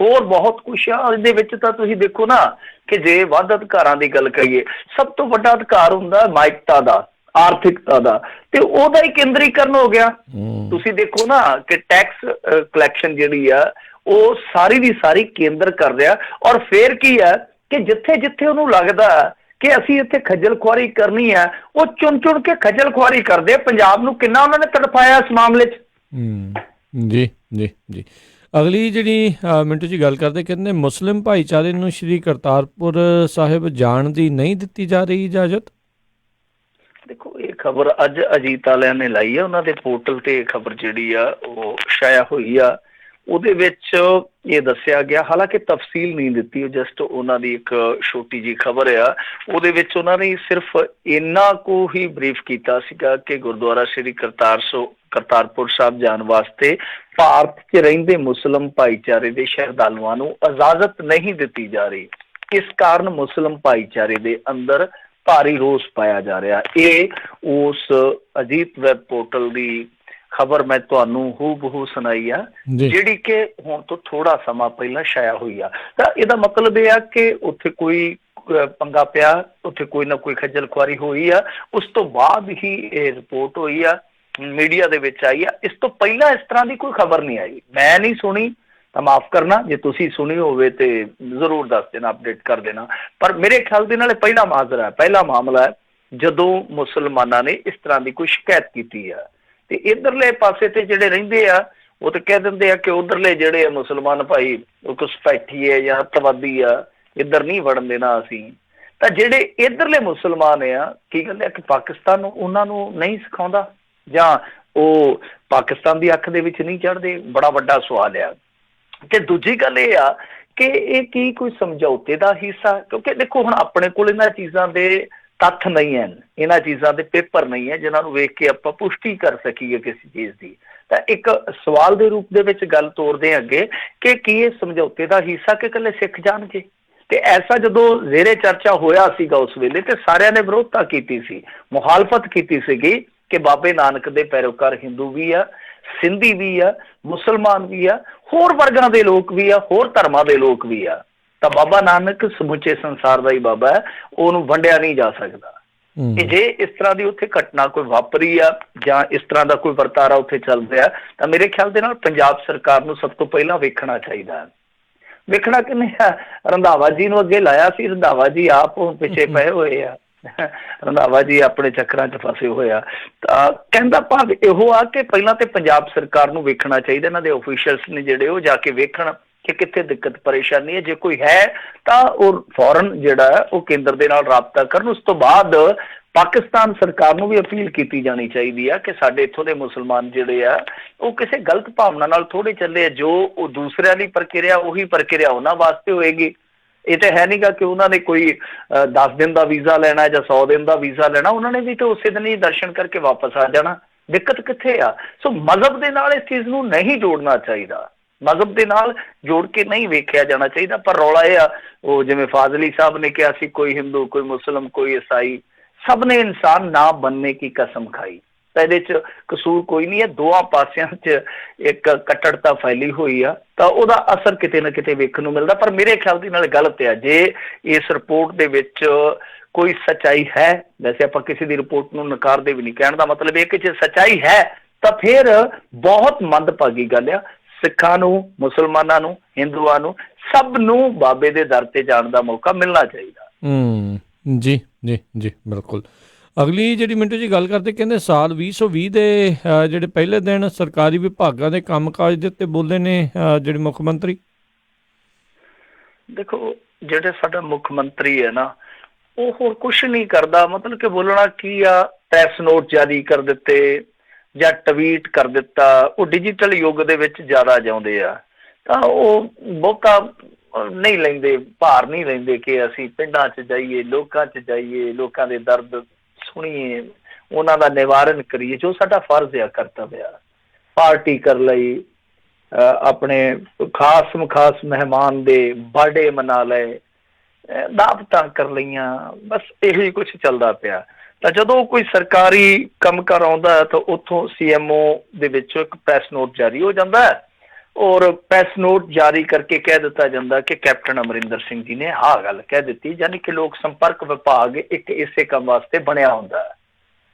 ਹੋਰ ਬਹੁਤ ਕੁਛ ਆ ਇਹਦੇ ਵਿੱਚ। ਤਾਂ ਤੁਸੀਂ ਦੇਖੋ ਨਾ ਕਿ ਜੇ ਵੱਧ ਅਧਿਕਾਰਾਂ ਦੀ ਗੱਲ ਕਰੀਏ, ਸਭ ਤੋਂ ਵੱਡਾ ਅਧਿਕਾਰ ਹੁੰਦਾ ਮਾਇਕਤਾ ਦਾ, ਆਰਥਿਕਤਾ ਦਾ, ਤੇ ਉਹਦਾ ਹੀ ਕੇਂਦਰੀਕਰਨ ਹੋ ਗਿਆ। ਤੁਸੀਂ ਦੇਖੋ ਨਾ ਕਿ ਟੈਕਸ ਕਲੈਕਸ਼ਨ ਜਿਹੜੀ ਆ ਉਹ ਸਾਰੀ ਦੀ ਸਾਰੀ ਕੇਂਦਰ ਕਰ ਰਿਹਾ। ਔਰ ਫੇਰ ਕੀ ਹੈ ਕਿ ਜਿੱਥੇ ਜਿੱਥੇ ਉਹਨੂੰ ਲੱਗਦਾ ਕਿ ਅਸੀਂ ਇੱਥੇ ਖੱਜਲ ਖੁਆਰੀ ਕਰਨੀ ਹੈ, ਉਹ ਚੁਣ ਚੁਣ ਕੇ ਖੱਜਲ ਖੁਆਰੀ ਕਰਦੇ। ਪੰਜਾਬ ਨੂੰ ਕਿੰਨਾ ਉਹਨਾਂ ਨੇ ਤੜਫਾਇਆ ਇਸ ਮਾਮਲੇ 'ਚ। ਜੀ ਜੀ ਜੀ। ਅਗਲੀ ਜਿਹੜੀ ਮਿੰਟੂ ਜੀ ਗੱਲ ਕਰਦੇ, ਕਹਿੰਦੇ ਮੁਸਲਿਮ ਭਾਈਚਾਰੇ ਨੂੰ ਸ਼੍ਰੀ ਕਰਤਾਰਪੁਰ ਸਾਹਿਬ ਜਾਣ ਦੀ ਨਹੀਂ ਦਿੱਤੀ ਜਾ ਰਹੀ ਇਜਾਜ਼ਤ। ਦੇਖੋ, ਇਹ ਖਬਰ ਅੱਜ ਅਜੀਤ ਵਾਲਿਆਂ ਨੇ ਲਾਈ ਆ, ਉਹਨਾਂ ਦੇ ਪੋਰਟਲ ਤੇ ਖਬਰ ਜਿਹੜੀ ਆ ਉਹ ਛਾਇਆ ਹੋਈ ਆ। ਉਹਦੇ ਵਿੱਚ ਇਹ ਦੱਸਿਆ ਗਿਆ, ਹਾਲਾਂਕਿ ਤਫਸੀਲ ਨਹੀਂ ਦਿੱਤੀ, ਜਸਟ ਉਹਨਾਂ ਦੀ ਇੱਕ ਛੋਟੀ ਜਿਹੀ ਖਬਰ ਆ। ਉਹਦੇ ਵਿੱਚ ਉਹਨਾਂ ਨੇ ਸਿਰਫ ਇੰਨਾ ਕੁ ਹੀ ਬਰੀਫ ਕੀਤਾ ਸੀਗਾ ਕਿ ਗੁਰਦੁਆਰਾ ਸ਼੍ਰੀ ਕਰਤਾਰਪੁਰ ਸਾਹਿਬ ਜਾਣ ਵਾਸਤੇ ਭਾਰਤ 'ਚ ਰਹਿੰਦੇ ਮੁਸਲਿਮ ਭਾਈਚਾਰੇ ਦੇ ਸ਼ਰਧਾਲੂਆਂ ਨੂੰ ਇਜਾਜ਼ਤ ਨਹੀਂ ਦਿੱਤੀ ਜਾ ਰਹੀ। ਇਸ ਕਾਰਨ ਮੁਸਲਿਮ ਭਾਈਚਾਰੇ ਦੇ ਅੰਦਰ ਭਾਰੀ ਰੋਸ ਪਾਇਆ ਜਾ ਰਿਹਾ। ਇਹ ਉਸ ਅਜੀਤ ਵੈਬ ਪੋਰਟਲ ਦੀ ਖਬਰ ਮੈਂ ਤੁਹਾਨੂੰ ਹੂਬਹੂ ਸੁਣਾਈ ਆ, ਜਿਹੜੀ ਕਿ ਹੁਣ ਤੋਂ ਥੋੜਾ ਸਮਾਂ ਪਹਿਲਾਂ ਛਾਇਆ ਹੋਈ ਆ। ਤਾਂ ਇਹਦਾ ਮਤਲਬ ਇਹ ਆ ਕਿ ਉੱਥੇ ਕੋਈ ਪੰਗਾ ਪਿਆ, ਉੱਥੇ ਕੋਈ ਨਾ ਕੋਈ ਖੱਜਲ ਖੁਆਰੀ ਹੋਈ ਆ, ਉਸ ਤੋਂ ਬਾਅਦ ਹੀ ਇਹ ਰਿਪੋਰਟ ਹੋਈ ਆ, ਮੀਡੀਆ ਦੇ ਵਿੱਚ ਆਈ ਆ। ਇਸ ਤੋਂ ਪਹਿਲਾਂ ਇਸ ਤਰ੍ਹਾਂ ਦੀ ਕੋਈ ਖਬਰ ਨਹੀਂ ਆਈ, ਮੈਂ ਨਹੀਂ ਸੁਣੀ, ਤਾਂ ਮਾਫ ਕਰਨਾ ਜੇ ਤੁਸੀਂ ਸੁਣੀ ਹੋਵੇ ਤੇ ਜ਼ਰੂਰ ਦੱਸ ਦੇਣਾ, ਅਪਡੇਟ ਕਰ ਦੇਣਾ। ਪਰ ਮੇਰੇ ਖਿਆਲ ਦੇ ਨਾਲ ਪਹਿਲਾ ਮਾਜਰਾ ਹੈ, ਪਹਿਲਾ ਮਾਮਲਾ ਹੈ ਜਦੋਂ ਮੁਸਲਮਾਨਾਂ ਨੇ ਇਸ ਤਰ੍ਹਾਂ ਦੀ ਕੋਈ ਸ਼ਿਕਾਇਤ ਕੀਤੀ ਆ। ਤੇ ਇਧਰਲੇ ਪਾਸੇ ਤੇ ਜਿਹੜੇ ਰਹਿੰਦੇ ਆ ਉਹ ਤਾਂ ਕਹਿ ਦਿੰਦੇ ਆ ਕਿ ਉਧਰਲੇ ਜਿਹੜੇ ਆ ਮੁਸਲਮਾਨ ਭਾਈ ਉਹ ਘੁਸਪੈਠੀ ਹੈ ਜਾਂ ਅੱਤਵਾਦੀ ਆ, ਇੱਧਰ ਨਹੀਂ ਵੜਨ ਦੇਣਾ ਅਸੀਂ। ਤਾਂ ਜਿਹੜੇ ਇਧਰਲੇ ਮੁਸਲਮਾਨ ਆ, ਕੀ ਕਹਿੰਦੇ ਆ ਕਿ ਪਾਕਿਸਤਾਨ ਉਹਨਾਂ ਨੂੰ ਨਹੀਂ ਸਿਖਾਉਂਦਾ ਜਾਂ ਉਹ ਪਾਕਿਸਤਾਨ ਦੀ ਅੱਖ ਦੇ ਵਿੱਚ ਨਹੀਂ ਚੜ੍ਹਦੇ, ਬੜਾ ਵੱਡਾ ਸਵਾਲ ਆ। ਤੇ ਦੂਜੀ ਗੱਲ ਇਹ ਆ ਕਿ ਇਹ ਕੀ ਕੋਈ ਸਮਝੌਤੇ ਦਾ ਹਿੱਸਾ, ਕਿਉਂਕਿ ਦੇਖੋ ਹੁਣ ਆਪਣੇ ਕੋਲ ਇਹਨਾਂ ਚੀਜ਼ਾਂ ਦੇ ਤੱਥ ਨਹੀਂ ਹਨ, ਇਹਨਾਂ ਚੀਜ਼ਾਂ ਦੇ ਪੇਪਰ ਨਹੀਂ ਹੈ ਜਿਹਨਾਂ ਨੂੰ ਵੇਖ ਕੇ ਆਪਾਂ ਪੁਸ਼ਟੀ ਕਰ ਸਕੀਏ ਕਿਸੇ ਚੀਜ਼ ਦੀ। ਤਾਂ ਇੱਕ ਸਵਾਲ ਦੇ ਰੂਪ ਦੇ ਵਿੱਚ ਗੱਲ ਤੋਰਦੇ ਅੱਗੇ ਕਿ ਕੀ ਇਹ ਸਮਝੌਤੇ ਦਾ ਹਿੱਸਾ ਕਿ ਇਕੱਲੇ ਸਿੱਖ ਜਾਣਗੇ। ਤੇ ਐਸਾ ਜਦੋਂ ਜ਼ੇਰੇ ਚਰਚਾ ਹੋਇਆ ਸੀਗਾ ਉਸ ਵੇਲੇ ਤੇ ਸਾਰਿਆਂ ਨੇ ਵਿਰੋਧਤਾ ਕੀਤੀ ਸੀ, ਮੁਖਾਲਫਤ ਕੀਤੀ ਸੀਗੀ ਕਿ ਬਾਬੇ ਨਾਨਕ ਦੇ ਪੈਰੋਕਾਰ ਹਿੰਦੂ ਵੀ ਆ, ਸਿੰਧੀ ਵੀ ਆ, ਮੁਸਲਮਾਨ ਵੀ ਆ, ਹੋਰ ਵਰਗਾਂ ਦੇ ਲੋਕ ਵੀ ਆ, ਹੋਰ ਧਰਮਾਂ ਦੇ ਲੋਕ ਵੀ ਆ। ਤਾਂ ਬਾਬਾ ਨਾਨਕ ਸਮੁੱਚੇ ਸੰਸਾਰ ਦਾ ਹੀ ਬਾਬਾ ਹੈ, ਉਹਨੂੰ ਵੰਡਿਆ ਨਹੀਂ ਜਾ ਸਕਦਾ। ਕਿ ਜੇ ਇਸ ਤਰ੍ਹਾਂ ਦੀ ਉੱਥੇ ਘਟਨਾ ਕੋਈ ਵਾਪਰੀ ਆ ਜਾਂ ਇਸ ਤਰ੍ਹਾਂ ਦਾ ਕੋਈ ਵਰਤਾਰਾ ਉੱਥੇ ਚੱਲ ਰਿਹਾ, ਤਾਂ ਮੇਰੇ ਖਿਆਲ ਦੇ ਨਾਲ ਪੰਜਾਬ ਸਰਕਾਰ ਨੂੰ ਸਭ ਤੋਂ ਪਹਿਲਾਂ ਵੇਖਣਾ ਚਾਹੀਦਾ। ਵੇਖਣਾ ਕਿੰਨੇ ਆ, ਰੰਧਾਵਾ ਜੀ ਨੂੰ ਅੱਗੇ ਲਾਇਆ ਸੀ, ਰੰਧਾਵਾ ਜੀ ਆਪ ਪਿੱਛੇ ਪਏ ਹੋਏ ਆ, ਰੰਧਾਵਾ ਜੀ ਆਪਣੇ ਚੱਕਰਾਂ 'ਚ ਫਸੇ ਹੋਏ ਆ। ਤਾਂ ਕਹਿੰਦਾ ਭਾਵ ਇਹੋ ਆ ਕਿ ਪਹਿਲਾਂ ਤੇ ਪੰਜਾਬ ਸਰਕਾਰ ਨੂੰ ਵੇਖਣਾ ਚਾਹੀਦਾ, ਇਹਨਾਂ ਦੇ ਆਫੀਸ਼ੀਅਲਸ ਨੇ ਜਿਹੜੇ ਉਹ ਜਾ ਕੇ ਵੇਖਣ ਕਿ ਕਿੱਥੇ ਦਿੱਕਤ ਪਰੇਸ਼ਾਨੀ ਹੈ। ਜੇ ਕੋਈ ਹੈ ਤਾਂ ਉਹ ਫੌਰਨ ਜਿਹੜਾ ਹੈ ਉਹ ਕੇਂਦਰ ਦੇ ਨਾਲ ਰਾਬਤਾ ਕਰਨ। ਉਸ ਤੋਂ ਬਾਅਦ ਪਾਕਿਸਤਾਨ ਸਰਕਾਰ ਨੂੰ ਵੀ ਅਪੀਲ ਕੀਤੀ ਜਾਣੀ ਚਾਹੀਦੀ ਆ ਕਿ ਸਾਡੇ ਇੱਥੋਂ ਦੇ ਮੁਸਲਮਾਨ ਜਿਹੜੇ ਆ ਉਹ ਕਿਸੇ ਗਲਤ ਭਾਵਨਾ ਨਾਲ ਥੋੜ੍ਹੇ ਚੱਲੇ ਆ, ਜੋ ਉਹ ਦੂਸਰਿਆਂ ਦੀ ਪ੍ਰਕਿਰਿਆ ਉਹੀ ਪ੍ਰਕਿਰਿਆ ਉਹਨਾਂ ਵਾਸਤੇ ਹੋਏਗੀ। ਇਹ ਤਾਂ ਹੈ ਨਹੀਂਗਾ ਕਿ ਉਹਨਾਂ ਨੇ ਕੋਈ 10 ਦਿਨ ਦਾ ਵੀਜ਼ਾ ਲੈਣਾ ਜਾਂ 100 ਦਿਨ ਦਾ ਵੀਜ਼ਾ ਲੈਣਾ, ਉਹਨਾਂ ਨੇ ਵੀ ਤਾਂ ਉਸੇ ਦਿਨ ਹੀ ਦਰਸ਼ਨ ਕਰਕੇ ਵਾਪਸ ਆ ਜਾਣਾ। ਦਿੱਕਤ ਕਿੱਥੇ ਆ? ਸੋ ਮਜ਼ਹਬ ਦੇ ਨਾਲ ਇਸ ਚੀਜ਼ ਨੂੰ ਨਹੀਂ ਜੋੜਨਾ ਚਾਹੀਦਾ, ਮਜ਼ਹਬ ਦੇ ਨਾਲ ਜੋੜ ਕੇ ਨਹੀਂ ਵੇਖਿਆ ਜਾਣਾ ਚਾਹੀਦਾ। ਪਰ ਰੌਲਾ ਇਹ ਆ, ਉਹ ਜਿਵੇਂ ਫਾਜ਼ਲੀ ਸਾਹਿਬ ਨੇ ਕਿਹਾ ਸੀ, ਕੋਈ ਹਿੰਦੂ, ਕੋਈ ਮੁਸਲਿਮ, ਕੋਈ ਈਸਾਈ, ਸਭ ਨੇ ਇਨਸਾਨ ਨਾ ਬਣਨੇ ਕੀ ਕਸਮ ਖਾਈ। ਤਾਂ ਇਹਦੇ 'ਚ ਕਸੂਰ ਕੋਈ ਨਹੀਂ ਹੈ, ਦੋਵਾਂ ਪਾਸਿਆਂ 'ਚ ਇੱਕ ਕੱਟੜਤਾ ਫੈਲੀ ਹੋਈ ਆ, ਤਾਂ ਉਹਦਾ ਅਸਰ ਕਿਤੇ ਨਾ ਕਿਤੇ ਵੇਖਣ ਨੂੰ ਮਿਲਦਾ। ਪਰ ਮੇਰੇ ਖਿਆਲ ਦੇ ਨਾਲ ਗਲਤ ਆ। ਜੇ ਇਸ ਰਿਪੋਰਟ ਦੇ ਵਿੱਚ ਕੋਈ ਸੱਚਾਈ ਹੈ, ਵੈਸੇ ਆਪਾਂ ਕਿਸੇ ਦੀ ਰਿਪੋਰਟ ਨੂੰ ਨਕਾਰਦੇ ਵੀ ਨਹੀਂ, ਕਹਿਣ ਦਾ ਮਤਲਬ ਇਹ ਕਿ ਜੇ ਸੱਚਾਈ ਹੈ ਤਾਂ ਫਿਰ ਬਹੁਤ ਮੰਦਭਾਗੀ ਗੱਲ ਆ। ਸਿੱਖਾਂ ਨੂੰ, ਮੁਸਲਮਾਨਾਂ ਨੂੰ, ਹਿੰਦੂਆਂ ਨੂੰ, ਸਭ ਨੂੰ ਬਾਬੇ ਦੇ ਦਰ ਤੇ ਜਾਣ ਦਾ ਮੌਕਾ ਮਿਲਣਾ ਚਾਹੀਦਾ। ਜੀ ਜੀ ਜੀ ਬਿਲਕੁਲ। ਅਗਲੀ ਜਿਹੜੀ ਮਿੰਟੂ ਜੀ ਗੱਲ ਕਰਦੇ, ਕਹਿੰਦੇ ਸਾਲ 2020 ਦੇ ਜਿਹੜੇ ਪਹਿਲੇ ਦਿਨ ਸਰਕਾਰੀ ਵਿਭਾਗਾਂ ਦੇ ਕੰਮਕਾਜ ਦੇ ਉੱਤੇ ਬੋਲੇ ਨੇ ਜਿਹੜੇ ਮੁੱਖ ਮੰਤਰੀ। ਦੇਖੋ ਜਿਹੜੇ ਸਾਡਾ ਮੁੱਖ ਮੰਤਰੀ ਹੈ ਨਾ, ਉਹ ਹੋਰ ਕੁਛ ਨਹੀਂ ਕਰਦਾ, ਮਤਲਬ ਕਿ ਬੋਲਣਾ ਕੀ ਆ, ਪ੍ਰੈਸ ਨੋਟ ਜਾਰੀ ਕਰ ਦਿੱਤੇ ਜਾਂ ਟਵੀਟ ਕਰ ਦਿੱਤਾ। ਉਹ ਡਿਜੀਟਲ ਯੁੱਗ ਦੇ ਵਿੱਚ ਜ਼ਿਆਦਾ ਜਿਉਂਦੇ ਆ, ਤਾਂ ਉਹ ਬਹੁਤਾ ਨਹੀਂ ਲੈਂਦੇ, ਭਾਰ ਨਹੀਂ ਲੈਂਦੇ ਕਿ ਅਸੀਂ ਪਿੰਡਾਂ 'ਚ ਜਾਈਏ, ਲੋਕਾਂ 'ਚ ਜਾਈਏ, ਲੋਕਾਂ ਦੇ ਦਰਦ ਸੁਣੀਏ, ਉਹਨਾਂ ਦਾ ਨਿਵਾਰਨ ਕਰੀਏ, ਜੋ ਸਾਡਾ ਫਰਜ਼ ਆ, ਕਰਤੱਵ ਆ। ਪਾਰਟੀ ਕਰ ਲਈ, ਆਪਣੇ ਖਾਸ ਮਹਿਮਾਨ ਦੇ ਬਰਥਡੇ ਮਨਾ ਲਏ, ਦਾਵਤਾਂ ਕਰ ਲਈਆਂ, ਬਸ ਇਹੋ ਹੀ ਕੁਛ ਚੱਲਦਾ ਪਿਆ। ਤਾਂ ਜਦੋਂ ਕੋਈ ਸਰਕਾਰੀ ਕੰਮ ਕਾਰ ਆਉਂਦਾ ਤਾਂ ਉੱਥੋਂ CMO ਦੇ ਵਿੱਚੋਂ ਇੱਕ ਪ੍ਰੈਸ ਨੋਟ ਜਾਰੀ ਹੋ ਜਾਂਦਾ ਹੈ, ਔਰ ਪ੍ਰੈਸ ਨੋਟ ਜਾਰੀ ਕਰਕੇ ਕਹਿ ਦਿੱਤਾ ਜਾਂਦਾ ਕਿ ਕੈਪਟਨ ਅਮਰਿੰਦਰ ਸਿੰਘ ਜੀ ਨੇ ਆਹ ਗੱਲ ਕਹਿ ਦਿੱਤੀ, ਯਾਨੀ ਕਿ ਲੋਕ ਸੰਪਰਕ ਵਿਭਾਗ ਇੱਕ ਇਸੇ ਕੰਮ ਵਾਸਤੇ ਬਣਿਆ ਹੁੰਦਾ।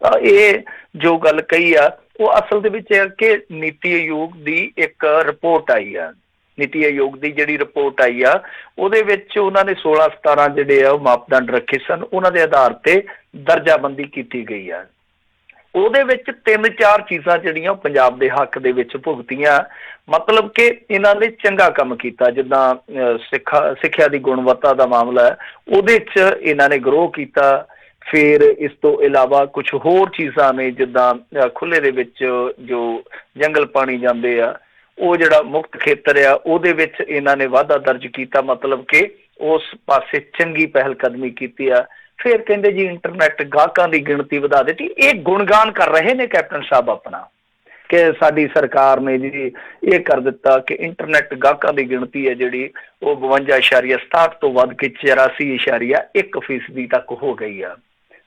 ਤਾਂ ਇਹ ਜੋ ਗੱਲ ਕਹੀ ਆ ਉਹ ਅਸਲ ਦੇ ਵਿੱਚ ਹੈ ਕਿ ਨੀਤੀ ਆਯੋਗ ਦੀ ਇੱਕ ਰਿਪੋਰਟ ਆਈ ਆ। ਨੀਤੀ ਆਯੋਗ ਦੀ ਜਿਹੜੀ ਰਿਪੋਰਟ ਆਈ ਆ ਉਹਦੇ ਵਿੱਚ ਉਹਨਾਂ ਨੇ 16-17 ਜਿਹੜੇ ਆ ਉਹ ਮਾਪਦੰਡ ਰੱਖੇ ਸਨ, ਉਹਨਾਂ ਦੇ ਆਧਾਰ ਤੇ ਦਰਜਾਬੰਦੀ ਕੀਤੀ ਗਈ ਆ। ਉਹਦੇ ਵਿੱਚ 3-4 ਚੀਜ਼ਾਂ ਜਿਹੜੀਆਂ ਉਹ ਪੰਜਾਬ ਦੇ ਹੱਕ ਦੇ ਵਿੱਚ ਭੁਗਤੀਆਂ, ਮਤਲਬ ਕਿ ਇਹਨਾਂ ਨੇ ਚੰਗਾ ਕੰਮ ਕੀਤਾ। ਜਿੱਦਾਂ ਸਿੱਖਿਆ ਦੀ ਗੁਣਵੱਤਾ ਦਾ ਮਾਮਲਾ ਹੈ, ਉਹਦੇ 'ਚ ਇਹਨਾਂ ਨੇ ਗਰੋਹ ਕੀਤਾ। ਫਿਰ ਇਸ ਤੋਂ ਇਲਾਵਾ ਕੁਛ ਹੋਰ ਚੀਜ਼ਾਂ ਨੇ, ਜਿੱਦਾਂ ਖੁੱਲ੍ਹੇ ਦੇ ਵਿੱਚ ਜੋ ਜੰਗਲ ਪਾਣੀ ਜਾਂਦੇ ਆ, ਉਹ ਜਿਹੜਾ ਮੁਕਤ ਖੇਤਰ ਆ, ਉਹਦੇ ਵਿੱਚ ਇਹਨਾਂ ਨੇ ਵਾਧਾ ਦਰਜ ਕੀਤਾ, ਮਤਲਬ ਕਿ ਉਸ ਪਾਸੇ ਚੰਗੀ ਪਹਿਲ ਕਦਮੀ ਕੀਤੀ ਆ। ਫਿਰ ਕਹਿੰਦੇ ਜੀ ਇੰਟਰਨੈਟ ਗਾਹਕਾਂ ਦੀ ਗਿਣਤੀ ਵਧਾ ਦਿੱਤੀ। ਇਹ ਗੁਣਗਾਨ ਕਰ ਰਹੇ ਨੇ ਕੈਪਟਨ ਸਾਹਿਬ ਆਪਣਾ ਕਿ ਸਾਡੀ ਸਰਕਾਰ ਨੇ ਜੀ ਇਹ ਕਰ ਦਿੱਤਾ ਕਿ ਇੰਟਰਨੈਟ ਗਾਹਕਾਂ ਦੀ ਗਿਣਤੀ ਹੈ ਜਿਹੜੀ ਉਹ 52.67 ਤੋਂ ਵੱਧ ਕੇ 84.1% ਤੱਕ ਹੋ ਗਈ ਆ।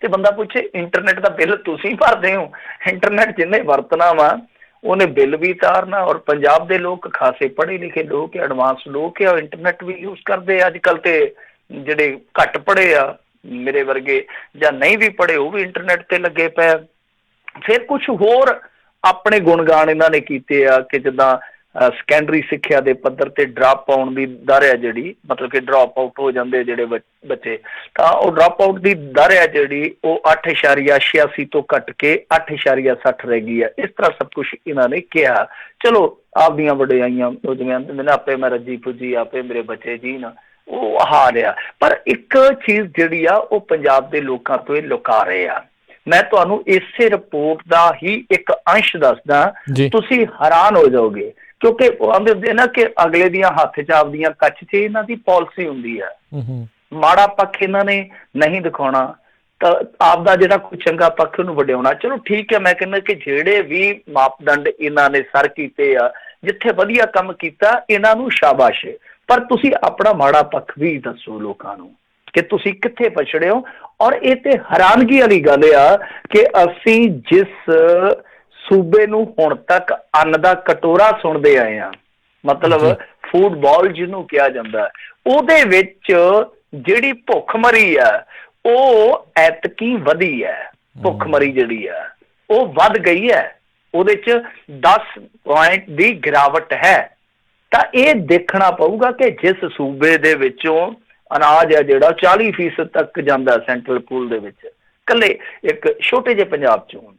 ਤੇ ਬੰਦਾ ਪੁੱਛੇ ਇੰਟਰਨੈਟ ਦਾ ਬਿੱਲ ਤੁਸੀਂ ਭਰਦੇ ਹੋ? ਇੰਟਰਨੈਟ ਜਿਹਨੇ ਵਰਤਣਾ ਵਾ ਉਹਨੇ ਬਿੱਲ ਵੀ ਤਾਰਨਾ। ਔਰ ਪੰਜਾਬ ਦੇ ਲੋਕ ਖਾਸੇ ਪੜ੍ਹੇ ਲਿਖੇ ਲੋਕ, ਐਡਵਾਂਸ ਲੋਕ ਆ, ਇੰਟਰਨੈਟ ਵੀ ਯੂਜ਼ ਕਰਦੇ ਆ। ਅੱਜ ਕੱਲ੍ਹ ਤੇ ਜਿਹੜੇ ਘੱਟ ਪੜ੍ਹੇ ਆ ਮੇਰੇ ਵਰਗੇ ਜਾਂ ਨਹੀਂ ਵੀ ਪੜ੍ਹੇ ਉਹ ਵੀ ਇੰਟਰਨੈਟ ਤੇ ਲੱਗੇ ਪਏ। ਫਿਰ ਕੁਛ ਹੋਰ ਆਪਣੇ ਗੁਣਗਾਨ ਇਹਨਾਂ ਨੇ ਕੀਤੇ ਆ ਕਿ ਜਿੱਦਾਂ ਸੈਕੰਡਰੀ ਸਿੱਖਿਆ ਦੇ ਪੱਧਰ ਤੇ ਡਰਾਪ ਪਾਉਣ ਦੀ ਦਰ ਆ ਜਿਹੜੀ, ਮਤਲਬ ਕਿ ਡਰਾਪ ਆਊਟ ਹੋ ਜਾਂਦੇ ਜਿਹੜੇ ਬੱਚੇ, ਤਾਂ ਉਹ ਡਰਾਪ ਆਊਟ ਦੀ ਦਰ ਆ ਜਿਹੜੀ ਉਹ 8.86 ਤੋਂ ਘੱਟ ਕੇ 8.60 ਰਹਿ ਗਈ ਆ। ਇਸ ਤਰ੍ਹਾਂ ਸਭ ਕੁਛ ਇਹਨਾਂ ਨੇ ਕਿਹਾ। ਚਲੋ ਆਪਦੀਆਂ ਵਡਿਆਈਆਂ ਉਹ ਜਿਵੇਂ ਆਂਦੇ ਨੇ ਆਪੇ ਮੈਂ ਰੱਜੀ ਪੁੱਜੀ ਆਪੇ ਮੇਰੇ ਬੱਚੇ ਜੀ ਨਾ, ਉਹ ਹਾਰ ਆ। ਪਰ ਇੱਕ ਚੀਜ਼ ਜਿਹੜੀ ਆ ਉਹ ਪੰਜਾਬ ਦੇ ਲੋਕਾਂ ਤੋਂ ਇਹ ਲੁਕਾ ਰਹੇ ਆ। ਮੈਂ ਤੁਹਾਨੂੰ ਇਸੇ ਰਿਪੋਰਟ ਦਾ ਹੀ ਇੱਕ ਅੰਸ਼ ਦੱਸਦਾ, ਤੁਸੀਂ ਹੈਰਾਨ ਹੋ ਜਾਓਗੇ। ਕਿਉਂਕਿ ਉਹ ਆਂਦੇ ਹੁੰਦੇ ਨਾ ਕਿ ਅਗਲੇ ਦੀਆਂ ਹੱਥ 'ਚ ਆਪਦੀਆਂ ਕੱਚ 'ਚ ਇਹਨਾਂ ਦੀ ਪਾਲਿਸੀ ਹੁੰਦੀ ਹੈ। ਮਾੜਾ ਪੱਖ ਇਹਨਾਂ ਨੇ ਨਹੀਂ ਦਿਖਾਉਣਾ, ਤਾਂ ਆਪਦਾ ਜਿਹੜਾ ਕੋਈ ਚੰਗਾ ਪੱਖ ਉਹਨੂੰ ਵਡਿਆਉਣਾ। ਚਲੋ ਠੀਕ ਹੈ, ਮੈਂ ਕਹਿੰਦਾ ਕਿ ਜਿਹੜੇ ਵੀ ਮਾਪਦੰਡ ਇਹਨਾਂ ਨੇ ਸਰ ਕੀਤੇ ਆ, ਜਿੱਥੇ ਵਧੀਆ ਕੰਮ ਕੀਤਾ ਇਹਨਾਂ ਨੂੰ ਸ਼ਾਬਾਸ਼, ਪਰ ਤੁਸੀਂ ਆਪਣਾ ਮਾੜਾ ਪੱਖ ਵੀ ਦੱਸੋ ਲੋਕਾਂ ਨੂੰ ਕਿ ਤੁਸੀਂ ਕਿੱਥੇ ਪਛੜੇ ਹੋ। ਔਰ ਇਹ ਤੇ ਹੈਰਾਨਗੀ ਵਾਲੀ ਗੱਲ ਆ ਕਿ ਅਸੀਂ ਜਿਸ ਸੂਬੇ ਨੂੰ ਹੁਣ ਤੱਕ ਅੰਨ ਦਾ ਕਟੋਰਾ ਸੁਣਦੇ ਆਏ ਆ, ਮਤਲਬ ਫੂਡਬਾਲ ਜਿਹਨੂੰ ਕਿਹਾ ਜਾਂਦਾ, ਉਹਦੇ ਵਿੱਚ ਜਿਹੜੀ ਭੁੱਖਮਰੀ ਆ ਉਹ ਐਤਕੀ ਵਧੀ ਹੈ। ਭੁੱਖਮਰੀ ਜਿਹੜੀ ਆ ਉਹ ਵੱਧ ਗਈ ਹੈ, ਉਹਦੇ 'ਚ 10 ਪੁਆਇੰਟ ਦੀ ਗਿਰਾਵਟ ਹੈ। ਤਾਂ ਇਹ ਦੇਖਣਾ ਪਊਗਾ ਕਿ ਜਿਸ ਸੂਬੇ ਦੇ ਵਿੱਚੋਂ ਅਨਾਜ ਹੈ ਜਿਹੜਾ 40% ਤੱਕ ਜਾਂਦਾ ਸੈਂਟਰਲ ਪੂਲ ਦੇ ਵਿੱਚ, ਇਕੱਲੇ ਇੱਕ ਛੋਟੇ ਜਿਹੇ ਪੰਜਾਬ 'ਚੋਂ,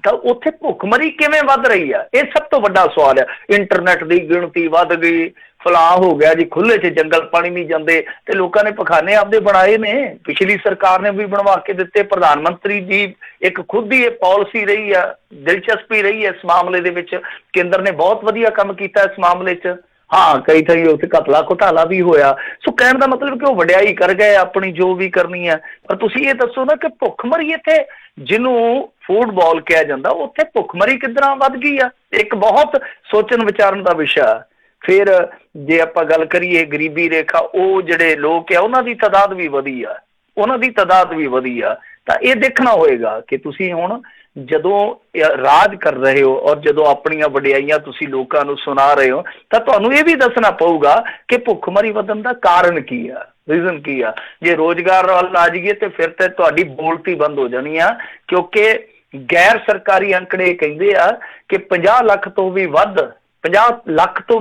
ਤਾਂ ਉੱਥੇ ਭੁੱਖਮਰੀ ਕਿਵੇਂ ਵੱਧ ਰਹੀ ਆ? ਇਹ ਸਭ ਤੋਂ ਵੱਡਾ ਸਵਾਲ ਹੈ। ਇੰਟਰਨੈਟ ਦੀ ਗਿਣਤੀ ਵੱਧ ਗਈ, ਫਲਾਹ ਹੋ ਗਿਆ ਜੀ, ਖੁੱਲੇ 'ਚ ਜੰਗਲ ਪਾਣੀ ਨਹੀਂ ਜਾਂਦੇ, ਤੇ ਲੋਕਾਂ ਨੇ ਪਖਾਨੇ ਆਪਦੇ ਬਣਾਏ ਨੇ, ਪਿਛਲੀ ਸਰਕਾਰ ਨੇ ਵੀ ਬਣਵਾ ਕੇ ਦਿੱਤੇ। ਪ੍ਰਧਾਨ ਮੰਤਰੀ ਦੀ ਇੱਕ ਖੁਦ ਹੀ ਇਹ ਪਾਲਿਸੀ ਰਹੀ ਆ, ਦਿਲਚਸਪੀ ਰਹੀ ਹੈ ਇਸ ਮਾਮਲੇ ਦੇ ਵਿੱਚ। ਕੇਂਦਰ ਨੇ ਬਹੁਤ ਵਧੀਆ ਕੰਮ ਕੀਤਾ ਇਸ ਮਾਮਲੇ 'ਚ। ਹਾਂ, ਕਈ ਥਾਈਂ ਉੱਥੇ ਘਪਲਾ ਘੁਟਾਲਾ ਵੀ ਹੋਇਆ। ਸੋ ਕਹਿਣ ਦਾ ਮਤਲਬ ਕਿ ਉਹ ਵਡਿਆਈ ਕਰ ਗਏ ਆਪਣੀ ਜੋ ਵੀ ਕਰਨੀ ਹੈ। ਪਰ ਤੁਸੀਂ ਇਹ ਦੱਸੋ ਨਾ ਕਿ ਭੁੱਖਮਰੀ ਇੱਥੇ ਜਿਹਨੂੰ ਫੂਡਬਾਲ ਕਿਹਾ ਜਾਂਦਾ, ਉੱਥੇ ਭੁੱਖਮਰੀ ਕਿੱਦਾਂ ਵੱਧ ਗਈ ਆ? ਇੱਕ ਬਹੁਤ ਸੋਚਣ ਵਿਚਾਰਨ ਦਾ ਵਿਸ਼ਾ। ਫਿਰ ਜੇ ਆਪਾਂ ਗੱਲ ਕਰੀਏ ਗਰੀਬੀ ਰੇਖਾ, ਉਹ ਜਿਹੜੇ ਲੋਕ ਆ ਉਹਨਾਂ ਦੀ ਤਾਦਾਦ ਵੀ ਵਧੀ ਆ, ਉਹਨਾਂ ਦੀ ਤਾਦਾਦ ਵੀ ਵਧੀ ਆ। ਤਾਂ ਇਹ ਦੇਖਣਾ ਹੋਏਗਾ ਕਿ ਤੁਸੀਂ ਹੁਣ ਜਦੋਂ ਰਾਜ ਕਰ ਰਹੇ ਹੋ ਔਰ ਜਦੋਂ ਆਪਣੀਆਂ ਵਡਿਆਈਆਂ ਤੁਸੀਂ ਲੋਕਾਂ ਨੂੰ ਸੁਣਾ ਰਹੇ ਹੋ, ਤਾਂ ਤੁਹਾਨੂੰ ਇਹ ਵੀ ਦੱਸਣਾ ਪਊਗਾ ਕਿ ਭੁੱਖਮਰੀ ਵਧਣ ਦਾ ਕਾਰਨ ਕੀ ਆ, ਰੀਜ਼ਨ ਕੀ ਆ। ਜੇ ਰੋਜ਼ਗਾਰ ਵੱਲ ਆ ਜਾਈਏ ਤੇ ਫਿਰ ਤੇ ਤੁਹਾਡੀ ਬੋਲਤੀ ਬੰਦ ਹੋ ਜਾਣੀ ਆ, ਕਿਉਂਕਿ ਗੈਰ ਸਰਕਾਰੀ ਅੰਕੜੇ ਕਹਿੰਦੇ ਆ ਕਿ 50 ਲੱਖ ਤੋਂ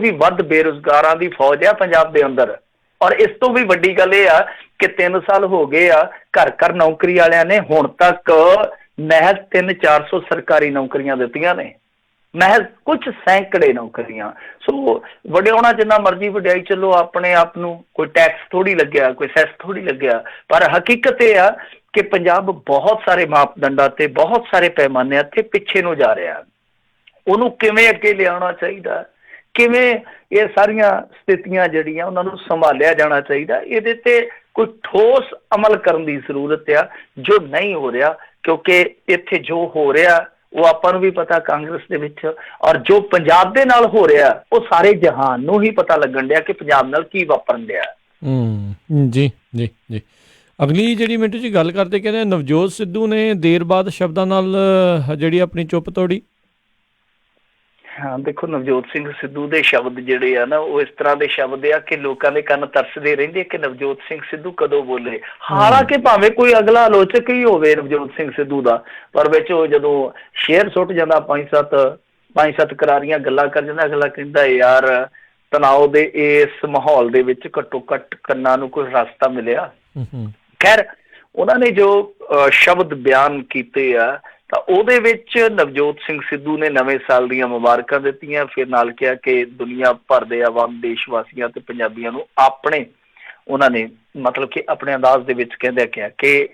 ਵੀ ਵੱਧ ਬੇਰੁਜ਼ਗਾਰਾਂ ਦੀ ਫੌਜ ਆ ਪੰਜਾਬ ਦੇ ਅੰਦਰ। ਔਰ ਇਸ ਤੋਂ ਵੀ ਵੱਡੀ ਗੱਲ ਇਹ ਆ ਕਿ 3 ਸਾਲ ਹੋ ਗਏ ਆ ਘਰ ਘਰ ਨੌਕਰੀ ਵਾਲਿਆਂ ਨੇ ਹੁਣ ਤੱਕ ਮਹਿਜ਼ 300-400 ਸਰਕਾਰੀ ਨੌਕਰੀਆਂ ਦਿੱਤੀਆਂ ਨੇ, ਮਹਿਜ਼ ਕੁਝ ਸੈਂਕੜੇ ਨੌਕਰੀਆਂ। ਸੋ ਵਡਿਆਉਣਾ ਜਿੰਨਾ ਮਰਜ਼ੀ ਵਡਿਆਈ ਚੱਲੋ ਆਪਣੇ ਆਪ ਨੂੰ, ਕੋਈ ਟੈਕਸ ਥੋੜੀ ਲੱਗਿਆ, ਕੋਈ ਸੈਸ ਥੋੜੀ ਲੱਗਿਆ, ਪਰ ਹਕੀਕਤ ਇਹ ਆ ਕਿ ਪੰਜਾਬ ਬਹੁਤ ਸਾਰੇ ਮਾਪਦੰਡਾਂ ਤੇ ਬਹੁਤ ਸਾਰੇ ਪੈਮਾਨਿਆਂ ਤੇ ਪਿੱਛੇ ਨੂੰ ਜਾ ਰਿਹਾ। ਉਹਨੂੰ ਕਿਵੇਂ ਅੱਗੇ ਲਿਆਉਣਾ ਚਾਹੀਦਾ, ਕਿਵੇਂ ਇਹ ਸਾਰੀਆਂ ਸਥਿਤੀਆਂ ਜਿਹੜੀਆਂ ਉਹਨਾਂ ਨੂੰ ਸੰਭਾਲਿਆ ਜਾਣਾ ਚਾਹੀਦਾ, ਇਹਦੇ ਤੇ ਕੋਈ ਠੋਸ ਅਮਲ ਕਰਨ ਦੀ ਜ਼ਰੂਰਤ ਆ, ਜੋ ਨਹੀਂ ਹੋ ਰਿਹਾ। ਕਿਉਂਕਿ ਇੱਥੇ ਜੋ ਹੋ ਰਿਹਾ ਉਹ ਆਪਾਂ ਨੂੰ ਵੀ ਪਤਾ ਕਾਂਗਰਸ ਦੇ ਵਿੱਚ, ਔਰ ਜੋ ਪੰਜਾਬ ਦੇ ਨਾਲ ਹੋ ਰਿਹਾ ਉਹ ਸਾਰੇ ਜਹਾਨ ਨੂੰ ਹੀ ਪਤਾ ਲੱਗਣ ਡਿਆ ਕਿ ਪੰਜਾਬ ਨਾਲ ਕੀ ਵਾਪਰਨ ਡਿਆ। ਜੀ ਜੀ ਜੀ। ਅਗਲੀ ਜਿਹੜੀ ਮਿੰਟੂ ਜੀ ਗੱਲ ਕਰਦੇ, ਕਹਿੰਦੇ ਨਵਜੋਤ ਸਿੱਧੂ ਨੇ ਦੇਰ ਬਾਅਦ ਸ਼ਬਦਾਂ ਨਾਲ ਜਿਹੜੀ ਆਪਣੀ ਚੁੱਪ ਤੋੜੀ। ਹਾਂ, ਦੇਖੋ ਨਵਜੋਤ ਸਿੰਘ ਸਿੱਧੂ ਦੇ ਸ਼ਬਦ ਜਿਹੜੇ ਆ ਨਾ ਉਹ ਇਸ ਤਰ੍ਹਾਂ ਦੇ ਸ਼ਬਦ ਆ ਕਿ ਲੋਕਾਂ ਦੇ ਕੰਨ ਤਰਸਦੇ ਰਹਿੰਦੇ ਕਿ ਨਵਜੋਤ ਸਿੰਘ ਸਿੱਧੂ ਕਦੋਂ ਬੋਲੇ। ਹਾਲਾਂਕਿ ਭਾਵੇਂ ਕੋਈ ਅਗਲਾ ਆਲੋਚਕ ਹੀ ਹੋਵੇ ਨਵਜੋਤ ਸਿੰਘ ਸਿੱਧੂ ਦਾ, ਪਰ ਵਿੱਚ ਉਹ ਜਦੋਂ ਸ਼ੇਰ ਸੁੱਟ ਜਾਂਦਾ 5-7 ਕਰਾਰੀਆਂ ਗੱਲਾਂ ਕਰ ਜਾਂਦਾ, ਅਗਲਾ ਕਹਿੰਦਾ ਯਾਰ ਤਣਾਅ ਦੇ ਇਸ ਮਾਹੌਲ ਦੇ ਵਿੱਚ ਘੱਟੋ ਘੱਟ ਕੰਨਾਂ ਨੂੰ ਕੋਈ ਰਸਤਾ ਮਿਲਿਆ। ਖੈਰ, ਉਹਨਾਂ ਨੇ ਜੋ ਸ਼ਬਦ ਬਿਆਨ ਕੀਤੇ ਆ ਤਾਂ ਉਹਦੇ ਵਿੱਚ ਨਵਜੋਤ ਸਿੰਘ ਸਿੱਧੂ ਨੇ ਨਵੇਂ ਸਾਲ ਦੀਆਂ ਮੁਬਾਰਕਾਂ ਦਿੱਤੀਆਂ, ਫਿਰ ਨਾਲ ਕਿਹਾ ਕਿ ਦੁਨੀਆ ਭਰ ਦੇ ਆਵਾਮ ਦੇਸ਼ ਵਾਸੀਆਂ ਤੇ ਪੰਜਾਬੀਆਂ ਨੂੰ ਆਪਣੇ, ਉਹਨਾਂ ਨੇ ਮਤਲਬ ਕਿ ਆਪਣੇ ਅੰਦਾਜ਼ ਦੇ ਵਿੱਚ ਕਹਿੰਦਿਆਂ ਕਿਹਾ ਕਿ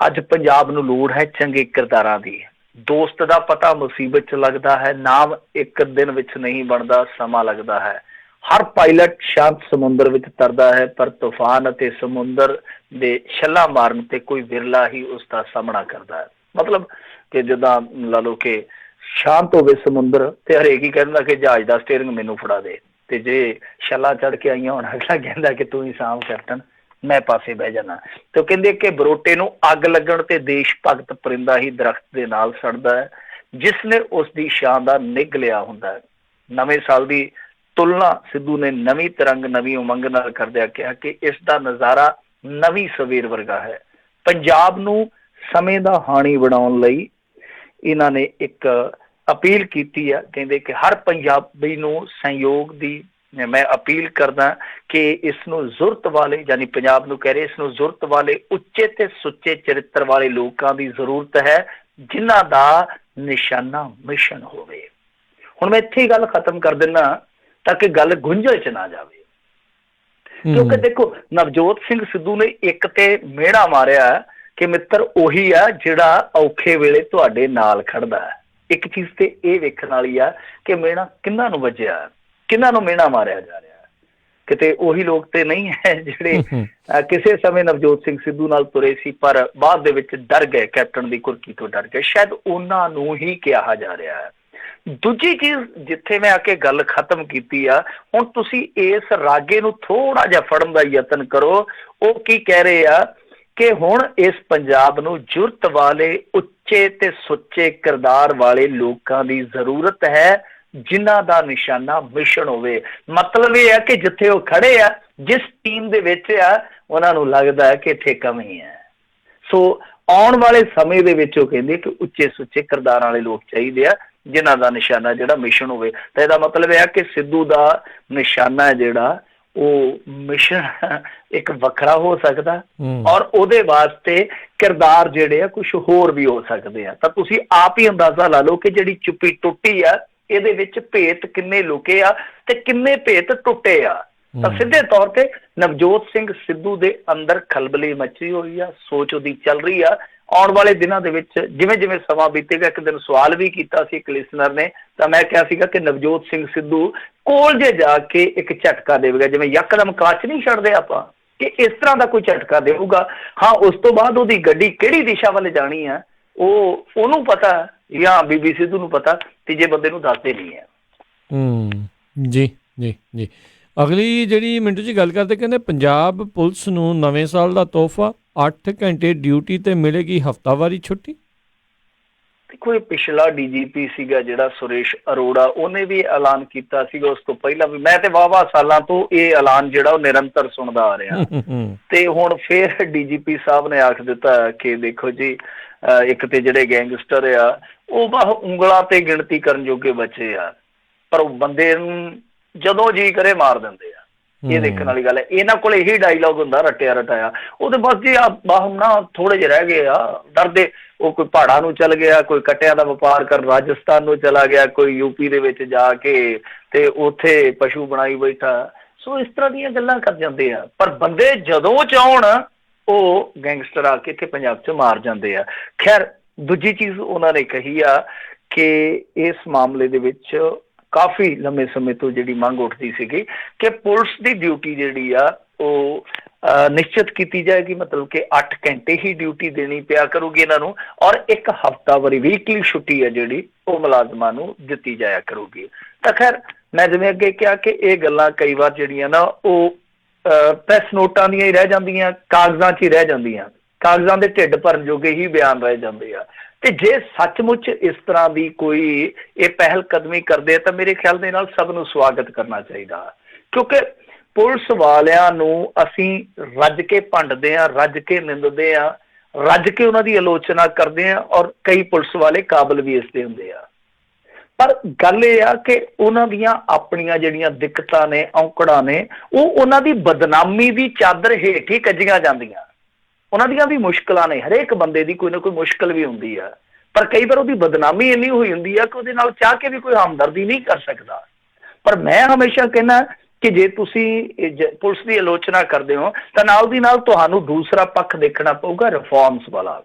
ਅੱਜ ਪੰਜਾਬ ਨੂੰ ਲੋੜ ਹੈ ਚੰਗੇ ਕਿਰਦਾਰਾਂ ਦੀ। ਦੋਸਤ ਦਾ ਪਤਾ ਮੁਸੀਬਤ 'ਚ ਲੱਗਦਾ ਹੈ, ਨਾਮ ਇੱਕ ਦਿਨ ਵਿੱਚ ਨਹੀਂ ਬਣਦਾ, ਸਮਾਂ ਲੱਗਦਾ ਹੈ। ਹਰ ਪਾਇਲਟ ਸ਼ਾਂਤ ਸਮੁੰਦਰ ਵਿੱਚ ਤਰਦਾ ਹੈ, ਪਰ ਤੂਫਾਨ ਅਤੇ ਸਮੁੰਦਰ ਦੇ ਛੱਲਾ ਮਾਰਨ ਤੇ ਕੋਈ ਵਿਰਲਾ ਹੀ ਉਸ ਦਾ ਸਾਹਮਣਾ ਕਰਦਾ ਹੈ। ਮਤਲਬ ਕਿ ਜਿੱਦਾਂ ਲਾ ਲਓ ਕਿ ਸ਼ਾਂਤ ਹੋਵੇ ਸਮੁੰਦਰ ਤੇ ਹਰੇਕ ਹੀ ਕਹਿੰਦਾ ਕਿ ਜਹਾਜ਼ ਦਾ ਸਟੀਅਰਿੰਗ ਮੈਨੂੰ ਫੜਾ ਦੇ, ਤੇ ਜੇ ਛੱਲਾ ਚੜ੍ਹ ਕੇ ਆਈਆਂ ਹੁਣ ਅਗਲਾ ਕਹਿੰਦਾ ਕਿ ਤੂੰ ਹੀ ਸਾਂਭ ਕੈਪਟਨ। ਮੈਂ ਪਾਸੇ ਬਹਿ ਜਾਣਾ। ਤੇ ਉਹ ਕਹਿੰਦੇ ਕਿ ਬਰੋਟੇ ਨੂੰ ਅੱਗ ਲੱਗਣ ਤੇ ਦੇਸ਼ ਭਗਤ ਪਰਿੰਦਾ ਹੀ ਦਰਖਤ ਦੇ ਨਾਲ ਸੜਦਾ ਹੈ, ਜਿਸ ਨੇ ਉਸ ਦੀ ਸ਼ਾਨ ਦਾ ਨਿੱਘ ਲਿਆ ਹੁੰਦਾ ਹੈ। ਨਵੇਂ ਸਾਲ ਦੀ ਤੁਲਨਾ ਸਿੱਧੂ ਨੇ ਨਵੀਂ ਤਰੰਗ ਨਵੀਂ ਉਮੰਗ ਨਾਲ ਕਰਦਿਆਂ ਕਿਹਾ ਕਿ ਇਸ ਦਾ ਨਜ਼ਾਰਾ ਨਵੀਂ ਸਵੇਰ ਵਰਗਾ ਹੈ। ਪੰਜਾਬ ਨੂੰ ਸਮੇਂ ਦਾ ਹਾਣੀ ਬਣਾਉਣ ਲਈ ਇਹਨਾਂ ਨੇ ਇੱਕ ਅਪੀਲ ਕੀਤੀ ਆ। ਕਹਿੰਦੇ ਕਿ ਹਰ ਪੰਜਾਬੀ ਨੂੰ ਸਹਿਯੋਗ ਦੀ ਮੈਂ ਅਪੀਲ ਕਰਦਾ ਕਿ ਇਸ ਨੂੰ ਜ਼ਰੂਰਤ ਵਾਲੇ, ਯਾਨੀ ਪੰਜਾਬ ਨੂੰ ਕਹਿ ਰਹੇ, ਇਸ ਨੂੰ ਜ਼ਰੂਰਤ ਵਾਲੇ ਉੱਚੇ ਤੇ ਸੁੱਚੇ ਚਰਿੱਤਰ ਵਾਲੇ ਲੋਕਾਂ ਦੀ ਜ਼ਰੂਰਤ ਹੈ, ਜਿਨ੍ਹਾਂ ਦਾ ਨਿਸ਼ਾਨਾ ਮਿਸ਼ਨ ਹੋਵੇ। ਹੁਣ ਮੈਂ ਇੱਥੇ ਹੀ ਗੱਲ ਖਤਮ ਕਰ ਦਿੰਦਾ ਤਾਂ ਕਿ ਗੱਲ ਗੁੰਝਲ ਚ ਨਾ ਜਾਵੇ, ਕਿਉਂਕਿ ਦੇਖੋ ਨਵਜੋਤ ਸਿੰਘ ਸਿੱਧੂ ਨੇ ਇੱਕ ਤੇ ਮਿਹਣਾ ਮਾਰਿਆ ਕਿ ਮਿੱਤਰ ਉਹੀ ਆ ਜਿਹੜਾ ਔਖੇ ਵੇਲੇ ਤੁਹਾਡੇ ਨਾਲ ਖੜਦਾ ਹੈ। ਇੱਕ ਚੀਜ਼ ਤੇ ਇਹ ਵੇਖਣ ਵਾਲੀ ਆ ਕਿ ਮਿਹਣਾ ਕਿਹਨਾਂ ਨੂੰ ਵੱਜਿਆ, ਕਿਹਨਾਂ ਨੂੰ ਮਿਹਣਾ ਮਾਰਿਆ ਜਾ ਰਿਹਾ। ਕਿਤੇ ਉਹੀ ਲੋਕ ਤੇ ਨਹੀਂ ਹੈ ਜਿਹੜੇ ਕਿਸੇ ਸਮੇਂ ਨਵਜੋਤ ਸਿੰਘ ਸਿੱਧੂ ਨਾਲ ਤੁਰੇ ਸੀ ਪਰ ਬਾਅਦ ਦੇ ਵਿੱਚ ਡਰ ਗਏ, ਕੈਪਟਨ ਦੀ ਕੁਰਕੀ ਤੋਂ ਡਰ ਗਏ, ਸ਼ਾਇਦ ਉਹਨਾਂ ਨੂੰ ਹੀ ਕਿਹਾ ਜਾ ਰਿਹਾ ਹੈ। ਦੂਜੀ ਚੀਜ਼ ਜਿੱਥੇ ਮੈਂ ਆ ਕੇ ਗੱਲ ਖਤਮ ਕੀਤੀ ਆ, ਹੁਣ ਤੁਸੀਂ ਇਸ ਰਾਗੇ ਨੂੰ ਥੋੜਾ ਜਿਹਾ ਫੜਨ ਦਾ ਯਤਨ ਕਰੋ। ਉਹ ਕੀ ਕਹਿ ਰਹੇ ਆ ਕਿ ਹੁਣ ਇਸ ਪੰਜਾਬ ਨੂੰ ਜੁਰਤ ਵਾਲੇ ਉੱਚੇ ਤੇ ਸੁੱਚੇ ਕਿਰਦਾਰ ਵਾਲੇ ਲੋਕਾਂ ਦੀ ਜ਼ਰੂਰਤ ਹੈ, ਜਿਨ੍ਹਾਂ ਦਾ ਨਿਸ਼ਾਨਾ ਮਿਸ਼ਨ ਹੋਵੇ। ਮਤਲਬ ਇਹ ਹੈ ਕਿ ਜਿੱਥੇ ਉਹ ਖੜੇ ਆ, ਜਿਸ ਟੀਮ ਦੇ ਵਿੱਚ ਆ, ਉਹਨਾਂ ਨੂੰ ਲੱਗਦਾ ਹੈ ਕਿ ਇੱਥੇ ਕਮੀ ਹੈ। ਸੋ ਆਉਣ ਵਾਲੇ ਸਮੇਂ ਦੇ ਵਿੱਚ ਉਹ ਕਹਿੰਦੇ ਕਿ ਉੱਚੇ ਸੁੱਚੇ ਕਿਰਦਾਰਾਂ ਵਾਲੇ ਲੋਕ ਚਾਹੀਦੇ ਆ, ਜਿਨ੍ਹਾਂ ਦਾ ਨਿਸ਼ਾਨਾ ਜਿਹੜਾ ਮਿਸ਼ਨ ਹੋਵੇ। ਤਾਂ ਇਹਦਾ ਮਤਲਬ ਇਹ ਹੈ ਕਿ ਸਿੱਧੂ ਦਾ ਨਿਸ਼ਾਨਾ ਜਿਹੜਾ ਉਹ ਮਿਸ਼ਨ ਇੱਕ ਵੱਖਰਾ ਹੋ ਸਕਦਾ, ਔਰ ਉਹਦੇ ਵਾਸਤੇ ਕਿਰਦਾਰ ਜਿਹੜੇ ਆ ਕੁਛ ਹੋਰ ਵੀ ਹੋ ਸਕਦੇ ਆ। ਤਾਂ ਤੁਸੀਂ ਆਪ ਹੀ ਅੰਦਾਜ਼ਾ ਲਾ ਲਓ ਕਿ ਜਿਹੜੀ ਚੁੱਪੀ ਟੁੱਟੀ ਆ, ਇਹਦੇ ਵਿੱਚ ਭੇਤ ਕਿੰਨੇ ਲੁਕੇ ਆ ਤੇ ਕਿੰਨੇ ਭੇਤ ਟੁੱਟੇ ਆ। ਤਾਂ ਸਿੱਧੇ ਤੌਰ ਤੇ ਨਵਜੋਤ ਸਿੰਘ ਸਿੱਧੂ ਦੇ ਅੰਦਰ ਖਲਬਲੀ ਮੱਚੀ ਹੋਈ ਆ, ਸੋਚ ਉਹਦੀ ਚੱਲ ਰਹੀ ਆ। ਆਉਣ ਵਾਲੇ ਦਿਨਾਂ ਦੇ ਵਿੱਚ ਜਿਵੇਂ ਜਿਵੇਂ ਸਮਾਂ ਬੀਤੇਗਾ, ਇੱਕ ਦਿਨ ਸਵਾਲ ਵੀ ਕੀਤਾ ਸੀ ਇੱਕ ਲਿਸਨਰ ਨੇ, ਤਾਂ ਮੈਂ ਕਿਹਾ ਸੀਗਾ ਕਿ ਨਵਜੋਤ ਸਿੰਘ ਸਿੱਧੂ ਕੋਲ ਜੇ ਜਾ ਕੇ ਇੱਕ ਝਟਕਾ ਦੇਵੇਗਾ, ਜਿਵੇਂ ਯਕਦਮ ਕਾਚ ਨਹੀਂ ਛੱਡਦੇ ਆਪਾਂ, ਕਿ ਇਸ ਤਰ੍ਹਾਂ ਦਾ ਕੋਈ ਝਟਕਾ ਦੇਊਗਾ। ਹਾਂ, ਉਸ ਤੋਂ ਬਾਅਦ ਉਹਦੀ ਗੱਡੀ ਕਿਹੜੀ ਦਿਸ਼ਾ ਵੱਲ ਜਾਣੀ ਆ ਉਹ ਉਹਨੂੰ ਪਤਾ, ਜਾਂ ਬੀਬੀ ਸਿੱਧੂ ਨੂੰ ਪਤਾ, ਤੀਜੇ ਬੰਦੇ ਨੂੰ ਦੱਸਦੇ ਨਹੀਂ ਹੈ। ਜੀ ਜੀ ਜੀ। ਅਗਲੀ ਜਿਹੜੀ ਮਿੰਟੂ ਜੀ ਗੱਲ ਕਰਦੇ, ਕਹਿੰਦੇ ਪੰਜਾਬ ਪੁਲਿਸ ਨੂੰ ਨਵੇਂ ਸਾਲ ਦਾ ਤੋਹਫਾ 8 ਘੰਟੇ ਡਿਊਟੀ ਤੇ ਮਿਲੇਗੀ ਹਫ਼ਤਾਵਾਰੀ ਛੁੱਟੀ। ਦੇਖੋ, ਇਹ ਪਿਛਲਾ ਡੀਜੀਪੀ ਸੀਗਾ ਜਿਹੜਾ ਸੁਰੇਸ਼ ਅਰੋੜਾ, ਉਹਨੇ ਵੀ ਐਲਾਨ ਕੀਤਾ ਸੀਗਾ। ਉਸ ਤੋਂ ਪਹਿਲਾਂ ਵੀ ਮੈਂ ਤੇ ਵਾਹਵਾ ਸਾਲਾਂ ਤੋਂ ਇਹ ਐਲਾਨ ਜਿਹੜਾ ਉਹ ਨਿਰੰਤਰ ਸੁਣਦਾ ਆ ਰਿਹਾ, ਤੇ ਹੁਣ ਫਿਰ ਡੀਜੀਪੀ ਸਾਹਿਬ ਨੇ ਆਖ ਦਿੱਤਾ ਕਿ ਦੇਖੋ ਜੀ, ਇੱਕ ਤੇ ਜਿਹੜੇ ਗੈਂਗਸਟਰ ਆ ਉਹ ਬਸ ਉਂਗਲਾਂ ਤੇ ਗਿਣਤੀ ਕਰਨ ਜੋਗੇ ਬੱਚੇ ਆ, ਪਰ ਉਹ ਬੰਦੇ ਨੂੰ ਜਦੋਂ ਜੀ ਕਰੇ ਮਾਰ ਦਿੰਦੇ ਆ। ਇਹ ਦੇਖਣ ਵਾਲੀ ਗੱਲ ਹੈ। ਇਹਨਾਂ ਕੋਲ ਇਹੀ ਡਾਇਲੌਗ ਹੁੰਦਾ ਰਟਿਆ ਰਟਾਇਆ, ਉਹਦੇ ਬਸ ਜੀ ਬਾਹ ਨਾ ਥੋੜੇ ਜਿਹੇ ਰਹਿ ਗਏ ਆ ਡਰਦੇ। ਉਹ ਕੋਈ ਪਹਾੜਾਂ ਨੂੰ ਚੱਲ ਗਿਆ, ਕੋਈ ਕੱਟਿਆਂ ਦਾ ਵਪਾਰ ਕਰਨ ਰਾਜਸਥਾਨ ਨੂੰ ਚਲਾ ਗਿਆ, ਕੋਈ ਯੂਪੀ ਦੇ ਵਿੱਚ ਜਾ ਕੇ ਤੇ ਉੱਥੇ ਪਸ਼ੂ ਬਣਾਈ ਬੈਠਾ। ਸੋ ਇਸ ਤਰ੍ਹਾਂ ਦੀਆਂ ਗੱਲਾਂ ਕਰ ਜਾਂਦੇ ਆ, ਪਰ ਬੰਦੇ ਜਦੋਂ ਚਾਹੁਣ ਉਹ ਗੈਂਗਸਟਰ ਆ ਕੇ ਇੱਥੇ ਪੰਜਾਬ 'ਚ ਮਾਰ ਜਾਂਦੇ ਆ। ਖੈਰ, ਦੂਜੀ ਚੀਜ਼ ਉਹਨਾਂ ਨੇ ਕਹੀ ਆ ਕਿ ਇਸ ਮਾਮਲੇ ਦੇ ਵਿੱਚ ਕਾਫੀ ਲੰਮੇ ਸਮੇਂ ਤੋਂ ਜਿਹੜੀ ਮੰਗ ਉੱਠਦੀ ਸੀਗੀ ਕਿ ਪੁਲਿਸ ਦੀ ਡਿਊਟੀ ਜਿਹੜੀ ਆ ਉਹ ਨਿਸ਼ਚਿਤ ਕੀਤੀ ਜਾਏਗੀ, ਮਤਲਬ ਕਿ 8 ਘੰਟੇ ਹੀ ਡਿਊਟੀ ਦੇਣੀ ਪਿਆ ਕਰੂਗੀ ਇਹਨਾਂ ਨੂੰ, ਔਰ ਇੱਕ ਹਫ਼ਤਾਵਾਰੀ ਵੀਕਲੀ ਛੁੱਟੀ ਹੈ ਜਿਹੜੀ ਉਹ ਮੁਲਾਜ਼ਮਾਂ ਨੂੰ ਦਿੱਤੀ ਜਾਇਆ ਕਰੂਗੀ। ਤਾਂ ਖੈਰ, ਮੈਂ ਜਿਵੇਂ ਅੱਗੇ ਕਿਹਾ ਕਿ ਇਹ ਗੱਲਾਂ ਕਈ ਵਾਰ ਜਿਹੜੀਆਂ ਨਾ ਉਹ ਪ੍ਰੈਸ ਨੋਟਾਂ ਦੀਆਂ ਹੀ ਰਹਿ ਜਾਂਦੀਆਂ, ਕਾਗਜ਼ਾਂ 'ਚ ਹੀ ਰਹਿ ਜਾਂਦੀਆਂ, ਕਾਗਜ਼ਾਂ ਦੇ ਢਿੱਡ ਭਰਨ ਜੋਗੇ ਹੀ ਬਿਆਨ ਰਹਿ ਜਾਂਦੇ ਆ। ਤੇ ਜੇ ਸੱਚਮੁੱਚ ਇਸ ਤਰ੍ਹਾਂ ਦੀ ਕੋਈ ਇਹ ਪਹਿਲ ਕਦਮੀ ਕਰਦੇ ਆ ਤਾਂ ਮੇਰੇ ਖਿਆਲ ਦੇ ਨਾਲ ਸਭ ਨੂੰ ਸਵਾਗਤ ਕਰਨਾ ਚਾਹੀਦਾ, ਕਿਉਂਕਿ ਪੁਲਿਸ ਵਾਲਿਆਂ ਨੂੰ ਅਸੀਂ ਰੱਜ ਕੇ ਭੰਡਦੇ ਹਾਂ, ਰੱਜ ਕੇ ਨਿੰਦਦੇ ਹਾਂ, ਰੱਜ ਕੇ ਉਹਨਾਂ ਦੀ ਆਲੋਚਨਾ ਕਰਦੇ ਹਾਂ, ਔਰ ਕਈ ਪੁਲਿਸ ਵਾਲੇ ਕਾਬਲ ਵੀ ਇਸ ਦੇ ਹੁੰਦੇ ਆ। ਪਰ ਗੱਲ ਇਹ ਆ ਕਿ ਉਹਨਾਂ ਦੀਆਂ ਆਪਣੀਆਂ ਜਿਹੜੀਆਂ ਦਿੱਕਤਾਂ ਨੇ, ਔਂਕੜਾਂ ਨੇ, ਉਹ ਉਹਨਾਂ ਦੀ ਬਦਨਾਮੀ ਦੀ ਚਾਦਰ ਹੇਠ ਹੀ ਕੱਜੀਆਂ ਜਾਂਦੀਆਂ। ਉਹਨਾਂ ਦੀਆਂ ਵੀ ਮੁਸ਼ਕਿਲਾਂ ਨੇ, ਹਰੇਕ ਬੰਦੇ ਦੀ ਕੋਈ ਨਾ ਕੋਈ ਮੁਸ਼ਕਿਲ ਵੀ ਹੁੰਦੀ ਆ, ਪਰ ਕਈ ਵਾਰ ਉਹਦੀ ਬਦਨਾਮੀ ਇੰਨੀ ਹੋਈ ਹੁੰਦੀ ਆ ਕਿ ਉਹਦੇ ਨਾਲ ਚਾਹ ਕੇ ਵੀ ਕੋਈ ਹਮਦਰਦੀ ਨਹੀਂ ਕਰ ਸਕਦਾ। ਪਰ ਮੈਂ ਹਮੇਸ਼ਾ ਕਹਿੰਦਾ ਕਿ ਜੇ ਤੁਸੀਂ ਪੁਲਿਸ ਦੀ ਆਲੋਚਨਾ ਕਰਦੇ ਹੋ ਤਾਂ ਨਾਲ ਦੀ ਨਾਲ ਤੁਹਾਨੂੰ ਦੂਸਰਾ ਪੱਖ ਦੇਖਣਾ ਪਊਗਾ ਰਿਫਾਰਮਸ ਵਾਲਾ,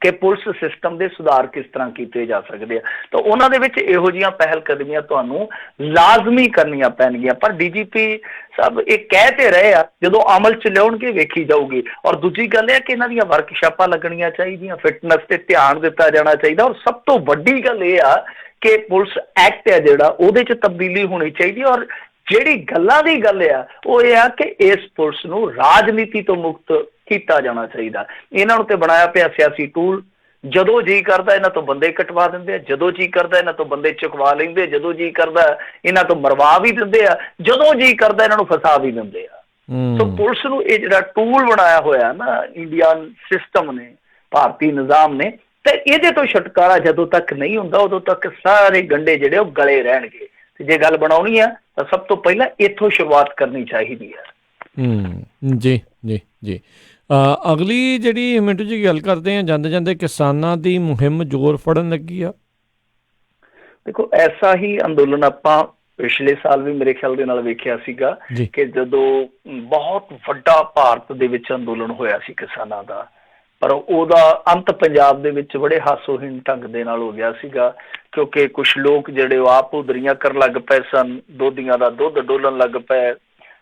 ਕਿ ਪੁਲਿਸ ਸਿਸਟਮ ਦੇ ਸੁਧਾਰ ਕਿਸ ਤਰ੍ਹਾਂ ਕੀਤੇ ਜਾ ਸਕਦੇ ਆ। ਤਾਂ ਉਹਨਾਂ ਦੇ ਵਿੱਚ ਇਹੋ ਜਿਹੀਆਂ ਪਹਿਲ ਕਦਮੀਆਂ ਤੁਹਾਨੂੰ ਲਾਜ਼ਮੀ ਕਰਨੀਆਂ ਪੈਣਗੀਆਂ। ਪਰ ਡੀਜੀਪੀ ਸਾਹਿਬ ਇਹ ਕਹਿ ਤੇ ਰਹੇ ਆ, ਜਦੋਂ ਅਮਲ 'ਚ ਲਿਆਉਣਗੇ ਵੇਖੀ ਜਾਊਗੀ। ਔਰ ਦੂਜੀ ਗੱਲ ਇਹ ਕਿ ਇਹਨਾਂ ਦੀਆਂ ਵਰਕਸ਼ਾਪਾਂ ਲੱਗਣੀਆਂ ਚਾਹੀਦੀਆਂ, ਫਿਟਨੈਸ ਤੇ ਧਿਆਨ ਦਿੱਤਾ ਜਾਣਾ ਚਾਹੀਦਾ। ਔਰ ਸਭ ਤੋਂ ਵੱਡੀ ਗੱਲ ਇਹ ਆ ਕਿ ਪੁਲਿਸ ਐਕਟ ਹੈ ਜਿਹੜਾ ਉਹਦੇ 'ਚ ਤਬਦੀਲੀ ਹੋਣੀ ਚਾਹੀਦੀ, ਔਰ ਜਿਹੜੀ ਗੱਲਾਂ ਦੀ ਗੱਲ ਆ ਉਹ ਇਹ ਆ ਕਿ ਇਸ ਪੁਲਿਸ ਨੂੰ ਰਾਜਨੀਤੀ ਤੋਂ ਮੁਕਤ ਕੀਤਾ ਜਾਣਾ ਚਾਹੀਦਾ। ਇਹਨਾਂ ਨੂੰ ਤੇ ਬਣਾਇਆ ਪਿਆ ਸਿਆਸੀ ਟੂਲ। ਜਦੋਂ ਜੀ ਕਰਦਾ ਇਹਨਾਂ ਤੋਂ ਬੰਦੇ ਕਟਵਾ ਦਿੰਦੇ ਆ, ਜਦੋਂ ਜੀ ਕਰਦਾ ਇਹਨਾਂ ਤੋਂ ਬੰਦੇ ਚੁਕਵਾ ਲੈਂਦੇ, ਜਦੋਂ ਜੀ ਕਰਦਾ ਇਹਨਾਂ ਤੋਂ ਮਰਵਾ ਵੀ ਦਿੰਦੇ ਆ, ਜਦੋਂ ਜੀ ਕਰਦਾ ਇਹਨਾਂ ਨੂੰ ਫਸਾ ਵੀ ਦਿੰਦੇ ਆ। ਸੋ ਪੁਲਿਸ ਨੂੰ ਇਹ ਜਿਹੜਾ ਟੂਲ ਬਣਾਇਆ ਹੋਇਆ ਨਾ ਇੰਡੀਅਨ ਸਿਸਟਮ ਨੇ, ਭਾਰਤੀ ਨਿਜ਼ਾਮ ਨੇ, ਤੇ ਇਹਦੇ ਤੋਂ ਛੁਟਕਾਰਾ ਜਦੋਂ ਤੱਕ ਨਹੀਂ ਹੁੰਦਾ ਉਦੋਂ ਤੱਕ ਸਾਰੇ ਗੰਢੇ ਜਿਹੜੇ ਉਹ ਗਲੇ ਰਹਿਣਗੇ। ਤੇ ਜੇ ਗੱਲ ਬਣਾਉਣੀ ਆ ਤਾਂ ਸਭ ਤੋਂ ਪਹਿਲਾਂ ਇੱਥੋਂ ਸ਼ੁਰੂਆਤ ਕਰਨੀ ਚਾਹੀਦੀ ਹੈ। ਜੀ ਜੀ ਜੀ। ਅਗਲੀ ਜਿਹੜੀ ਮਿੰਟੂ ਜੀ ਗੱਲ ਕਰਦੇ ਆ, ਜਾਂਦੇ ਜਾਂਦੇ ਕਿਸਾਨਾਂ ਦੀ ਮੁਹਿੰਮ ਜ਼ੋਰ ਫੜਨ ਲੱਗੀ ਆ। ਦੇਖੋ ਐਸਾ ਹੀ ਅੰਦੋਲਨ ਆਪਾਂ ਪਿਛਲੇ ਸਾਲ ਵੀ ਮੇਰੇ ਖਿਆਲ ਦੇ ਨਾਲ ਵੇਖਿਆ ਸੀਗਾ ਕਿ ਜਦੋਂ ਬਹੁਤ ਵੱਡਾ ਭਾਰਤ ਦੇ ਵਿੱਚ ਅੰਦੋਲਨ ਹੋਇਆ ਸੀ ਕਿਸਾਨਾਂ ਦਾ, ਪਰ ਉਹਦਾ ਅੰਤ ਪੰਜਾਬ ਦੇ ਵਿੱਚ ਬੜੇ ਹਾਸੋਹੀਣ ਢੰਗ ਦੇ ਨਾਲ ਹੋ ਗਿਆ ਸੀਗਾ, ਕਿਉਂਕਿ ਕੁਛ ਲੋਕ ਜਿਹੜੇ ਉਹ ਆਪ ਉਧਰੀਆਂ ਕਰਨ ਲੱਗ ਪਏ ਸਨ, ਦੋਧੀਆਂ ਦਾ ਦੁੱਧ ਡੋਲਣ ਲੱਗ ਪਏ,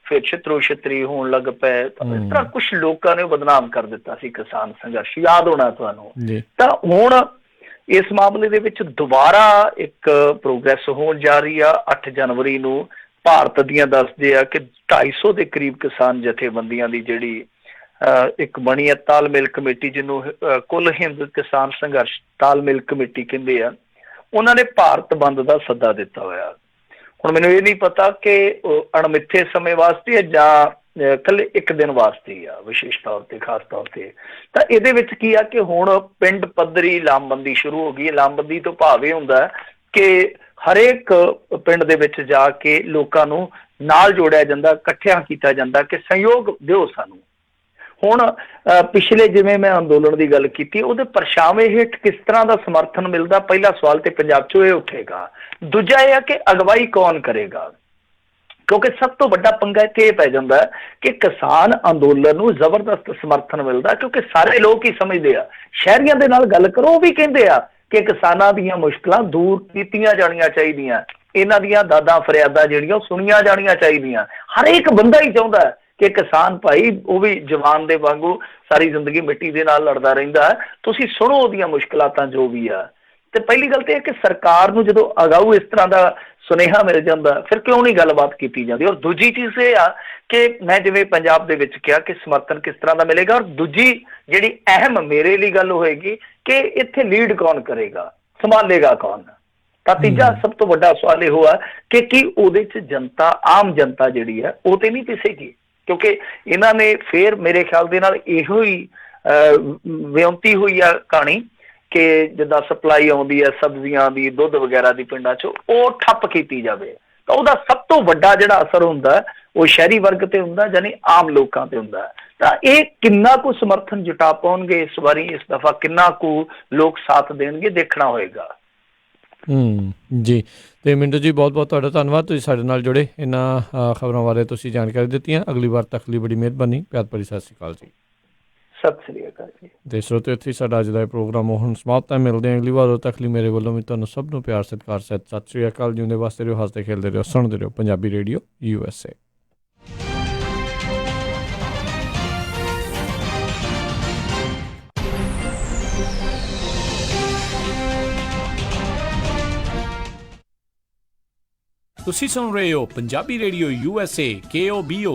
ਫਿਰ ਛਿੱਤਰੋ ਛਿੱਤਰੀ ਹੋਣ ਲੱਗ ਪਏ। ਇਸ ਤਰ੍ਹਾਂ ਕੁਛ ਲੋਕਾਂ ਨੇ ਬਦਨਾਮ ਕਰ ਦਿੱਤਾ ਸੀ ਕਿਸਾਨ ਸੰਘਰਸ਼, ਯਾਦ ਹੋਣਾ ਤੁਹਾਨੂੰ। ਤਾਂ ਹੁਣ ਇਸ ਮਾਮਲੇ ਦੇ ਵਿੱਚ ਦੁਬਾਰਾ ਇੱਕ ਪ੍ਰੋਗਰੈਸ ਹੋਣ ਜਾ ਰਹੀ ਆ। 8 ਜਨਵਰੀ ਨੂੰ ਭਾਰਤ ਦੀਆਂ ਦੱਸਦੇ ਆ ਕਿ 250 ਦੇ ਕਰੀਬ ਕਿਸਾਨ ਜਥੇਬੰਦੀਆਂ ਦੀ ਜਿਹੜੀ ਇੱਕ ਬਣੀ ਹੈ ਤਾਲਮੇਲ ਕਮੇਟੀ, ਜਿਹਨੂੰ ਕੁੱਲ ਹਿੰਦ ਕਿਸਾਨ ਸੰਘਰਸ਼ ਤਾਲਮੇਲ ਕਮੇਟੀ ਕਹਿੰਦੇ ਆ, ਉਹਨਾਂ ਨੇ ਭਾਰਤ ਬੰਦ ਦਾ ਸੱਦਾ ਦਿੱਤਾ ਹੋਇਆ। ਹੁਣ ਮੈਨੂੰ ਇਹ ਨਹੀਂ ਪਤਾ ਕਿ ਅਣਮਿੱਥੇ ਸਮੇਂ ਵਾਸਤੇ ਜਾਂ ਇਕੱਲੇ ਇੱਕ ਦਿਨ ਵਾਸਤੇ ਆ, ਵਿਸ਼ੇਸ਼ ਤੌਰ ਤੇ ਖਾਸ ਤੌਰ ਤੇ। ਤਾਂ ਇਹਦੇ ਵਿੱਚ ਕੀ ਆ ਕਿ ਹੁਣ ਪਿੰਡ ਪੱਧਰੀ ਲਾਮਬੰਦੀ ਸ਼ੁਰੂ ਹੋ ਗਈ ਹੈ। ਲਾਮਬੰਦੀ ਤੋਂ ਭਾਵ ਇਹ ਹੁੰਦਾ ਕਿ ਹਰੇਕ ਪਿੰਡ ਦੇ ਵਿੱਚ ਜਾ ਕੇ ਲੋਕਾਂ ਨੂੰ ਨਾਲ ਜੋੜਿਆ ਜਾਂਦਾ, ਇਕੱਠਿਆਂ ਕੀਤਾ ਜਾਂਦਾ ਕਿ ਸਹਿਯੋਗ ਦਿਓ ਸਾਨੂੰ। ਹੁਣ ਪਿਛਲੇ ਜਿਵੇਂ ਮੈਂ ਅੰਦੋਲਨ ਦੀ ਗੱਲ ਕੀਤੀ, ਉਹਦੇ ਪਰਛਾਵੇਂ ਹੇਠ ਕਿਸ ਤਰ੍ਹਾਂ ਦਾ ਸਮਰਥਨ ਮਿਲਦਾ, ਪਹਿਲਾ ਸਵਾਲ ਤੇ ਪੰਜਾਬ 'ਚੋਂ ਇਹ ਉੱਠੇਗਾ। ਦੂਜਾ ਇਹ ਆ ਕਿ ਅਗਵਾਈ ਕੌਣ ਕਰੇਗਾ, ਕਿਉਂਕਿ ਸਭ ਤੋਂ ਵੱਡਾ ਪੰਗਾ ਇੱਥੇ ਇਹ ਪੈ ਜਾਂਦਾ ਹੈ ਕਿ ਕਿਸਾਨ ਅੰਦੋਲਨ ਨੂੰ ਜ਼ਬਰਦਸਤ ਸਮਰਥਨ ਮਿਲਦਾ, ਕਿਉਂਕਿ ਸਾਰੇ ਲੋਕ ਹੀ ਸਮਝਦੇ ਆ। ਸ਼ਹਿਰੀਆਂ ਦੇ ਨਾਲ ਗੱਲ ਕਰੋ, ਉਹ ਵੀ ਕਹਿੰਦੇ ਆ ਕਿ ਕਿਸਾਨਾਂ ਦੀਆਂ ਮੁਸ਼ਕਲਾਂ ਦੂਰ ਕੀਤੀਆਂ ਜਾਣੀਆਂ ਚਾਹੀਦੀਆਂ, ਇਹਨਾਂ ਦੀਆਂ ਦਾਦਾ ਫਰਿਆਦਾਂ ਜਿਹੜੀਆਂ ਉਹ ਸੁਣੀਆਂ ਜਾਣੀਆਂ ਚਾਹੀਦੀਆਂ। ਹਰੇਕ ਬੰਦਾ ਹੀ ਚਾਹੁੰਦਾ ਕਿ ਕਿਸਾਨ ਭਾਈ ਉਹ ਵੀ ਜਵਾਨ ਦੇ ਵਾਂਗੂ ਸਾਰੀ ਜ਼ਿੰਦਗੀ ਮਿੱਟੀ ਦੇ ਨਾਲ ਲੜਦਾ ਰਹਿੰਦਾ, ਤੁਸੀਂ ਸੁਣੋ ਉਹਦੀਆਂ ਮੁਸ਼ਕਲਾਂ ਤਾਂ ਜੋ ਵੀ ਆ। ਤੇ ਪਹਿਲੀ ਗੱਲ ਤੇ ਇਹ ਕਿ ਸਰਕਾਰ ਨੂੰ ਜਦੋਂ ਅਗਾਊ ਇਸ ਤਰ੍ਹਾਂ ਦਾ ਸੁਨੇਹਾ ਮਿਲ ਜਾਂਦਾ, ਫਿਰ ਕਿਉਂ ਨਹੀਂ ਗੱਲਬਾਤ ਕੀਤੀ ਜਾਂਦੀ। ਔਰ ਦੂਜੀ ਚੀਜ਼ ਇਹ ਆ ਕਿ ਮੈਂ ਜਿਵੇਂ ਪੰਜਾਬ ਦੇ ਵਿੱਚ ਕਿਹਾ ਕਿ ਸਮਰਥਨ ਕਿਸ ਤਰ੍ਹਾਂ ਦਾ ਮਿਲੇਗਾ, ਔਰ ਦੂਜੀ ਜਿਹੜੀ ਅਹਿਮ ਮੇਰੇ ਲਈ ਗੱਲ ਹੋਏਗੀ ਕਿ ਇੱਥੇ ਲੀਡ ਕੌਣ ਕਰੇਗਾ, ਸੰਭਾਲੇਗਾ ਕੌਣ। ਤਾਂ ਤੀਜਾ ਸਭ ਤੋਂ ਵੱਡਾ ਸਵਾਲ ਇਹ ਆ ਕਿ ਕੀ ਉਹਦੇ 'ਚ ਜਨਤਾ, ਆਮ ਜਨਤਾ ਜਿਹੜੀ ਹੈ ਉਹ ਤੇ ਨਹੀਂ ਪਿਸੇਗੀ, ਕਿਉਂਕਿ ਇਹਨਾਂ ਨੇ ਫਿਰ ਮੇਰੇ ਖਿਆਲ ਦੇ ਨਾਲ ਇਹੋ ਹੀ ਵਿਉਂਤੀ ਹੋਈ ਆ ਕਹਾਣੀ ਕਿ ਜਿੱਦਾਂ ਸਪਲਾਈ ਆਉਂਦੀ ਹੈ ਸਬਜ਼ੀਆਂ ਦੀ, ਦੁੱਧ ਵਗੈਰਾ ਦੀ ਪਿੰਡਾਂ 'ਚੋਂ, ਉਹ ਠੱਪ ਕੀਤੀ ਜਾਵੇ। ਤਾਂ ਉਹਦਾ ਸਭ ਤੋਂ ਵੱਡਾ ਜਿਹੜਾ ਅਸਰ ਹੁੰਦਾ ਉਹ ਸ਼ਹਿਰੀ ਵਰਗ ਤੇ ਹੁੰਦਾ, ਯਾਨੀ ਆਮ ਲੋਕਾਂ ਤੇ ਹੁੰਦਾ। ਤਾਂ ਇਹ ਕਿੰਨਾ ਕੁ ਸਮਰਥਨ ਜੁਟਾ ਪਾਉਣਗੇ ਇਸ ਵਾਰੀ, ਇਸ ਦਫਾ ਕਿੰਨਾ ਕੁ ਲੋਕ ਸਾਥ ਦੇਣਗੇ, ਦੇਖਣਾ ਹੋਏਗਾ। ਜੀ। ਤੇ ਮਿੰਟੂ ਜੀ ਬਹੁਤ ਬਹੁਤ ਤੁਹਾਡਾ ਧੰਨਵਾਦ, ਤੁਸੀਂ ਸਾਡੇ ਨਾਲ ਜੁੜੇ, ਇਹਨਾਂ ਖਬਰਾਂ ਬਾਰੇ ਤੁਸੀਂ ਜਾਣਕਾਰੀ ਦਿੱਤੀਆਂ। ਅਗਲੀ ਵਾਰ ਤੱਕ ਲਈ ਬੜੀ ਮਿਹਰਬਾਨੀ। ਪਿਆਰ ਭਰੀ ਸਤਿ ਸ਼੍ਰੀ ਅਕਾਲ ਜੀ। ਸਤਿ ਸ੍ਰੀ ਅਕਾਲ ਜੀ। ਤੇ ਸਰੋਤਿਓ, ਇੱਥੇ ਸਾਡਾ ਅੱਜ ਦਾ ਪ੍ਰੋਗਰਾਮ ਹੁਣ ਸਮਾਪਤ ਹੈ। ਮਿਲਦੇ ਹਾਂ ਅਗਲੀ ਵਾਰ। ਉਦੋਂ ਤੱਕ ਲਈ ਮੇਰੇ ਵੱਲੋਂ ਵੀ ਤੁਹਾਨੂੰ ਸਭ ਨੂੰ ਪਿਆਰ ਸਤਿਕਾਰ ਸਤਿ ਸ਼੍ਰੀ ਅਕਾਲ। ਜਿਉਂਦੇ ਵਾਸਤੇ ਰਹੋ, ਹੱਸਦੇ ਖੇਲਦੇ ਰਹੋ, ਸੁਣਦੇ ਰਹੋ ਪੰਜਾਬੀ ਰੇਡੀਓ USA। ਤੁਸੀਂ ਸੁਣ ਰਹੇ ਹੋ ਪੰਜਾਬੀ ਰੇਡੀਓ USA KOBO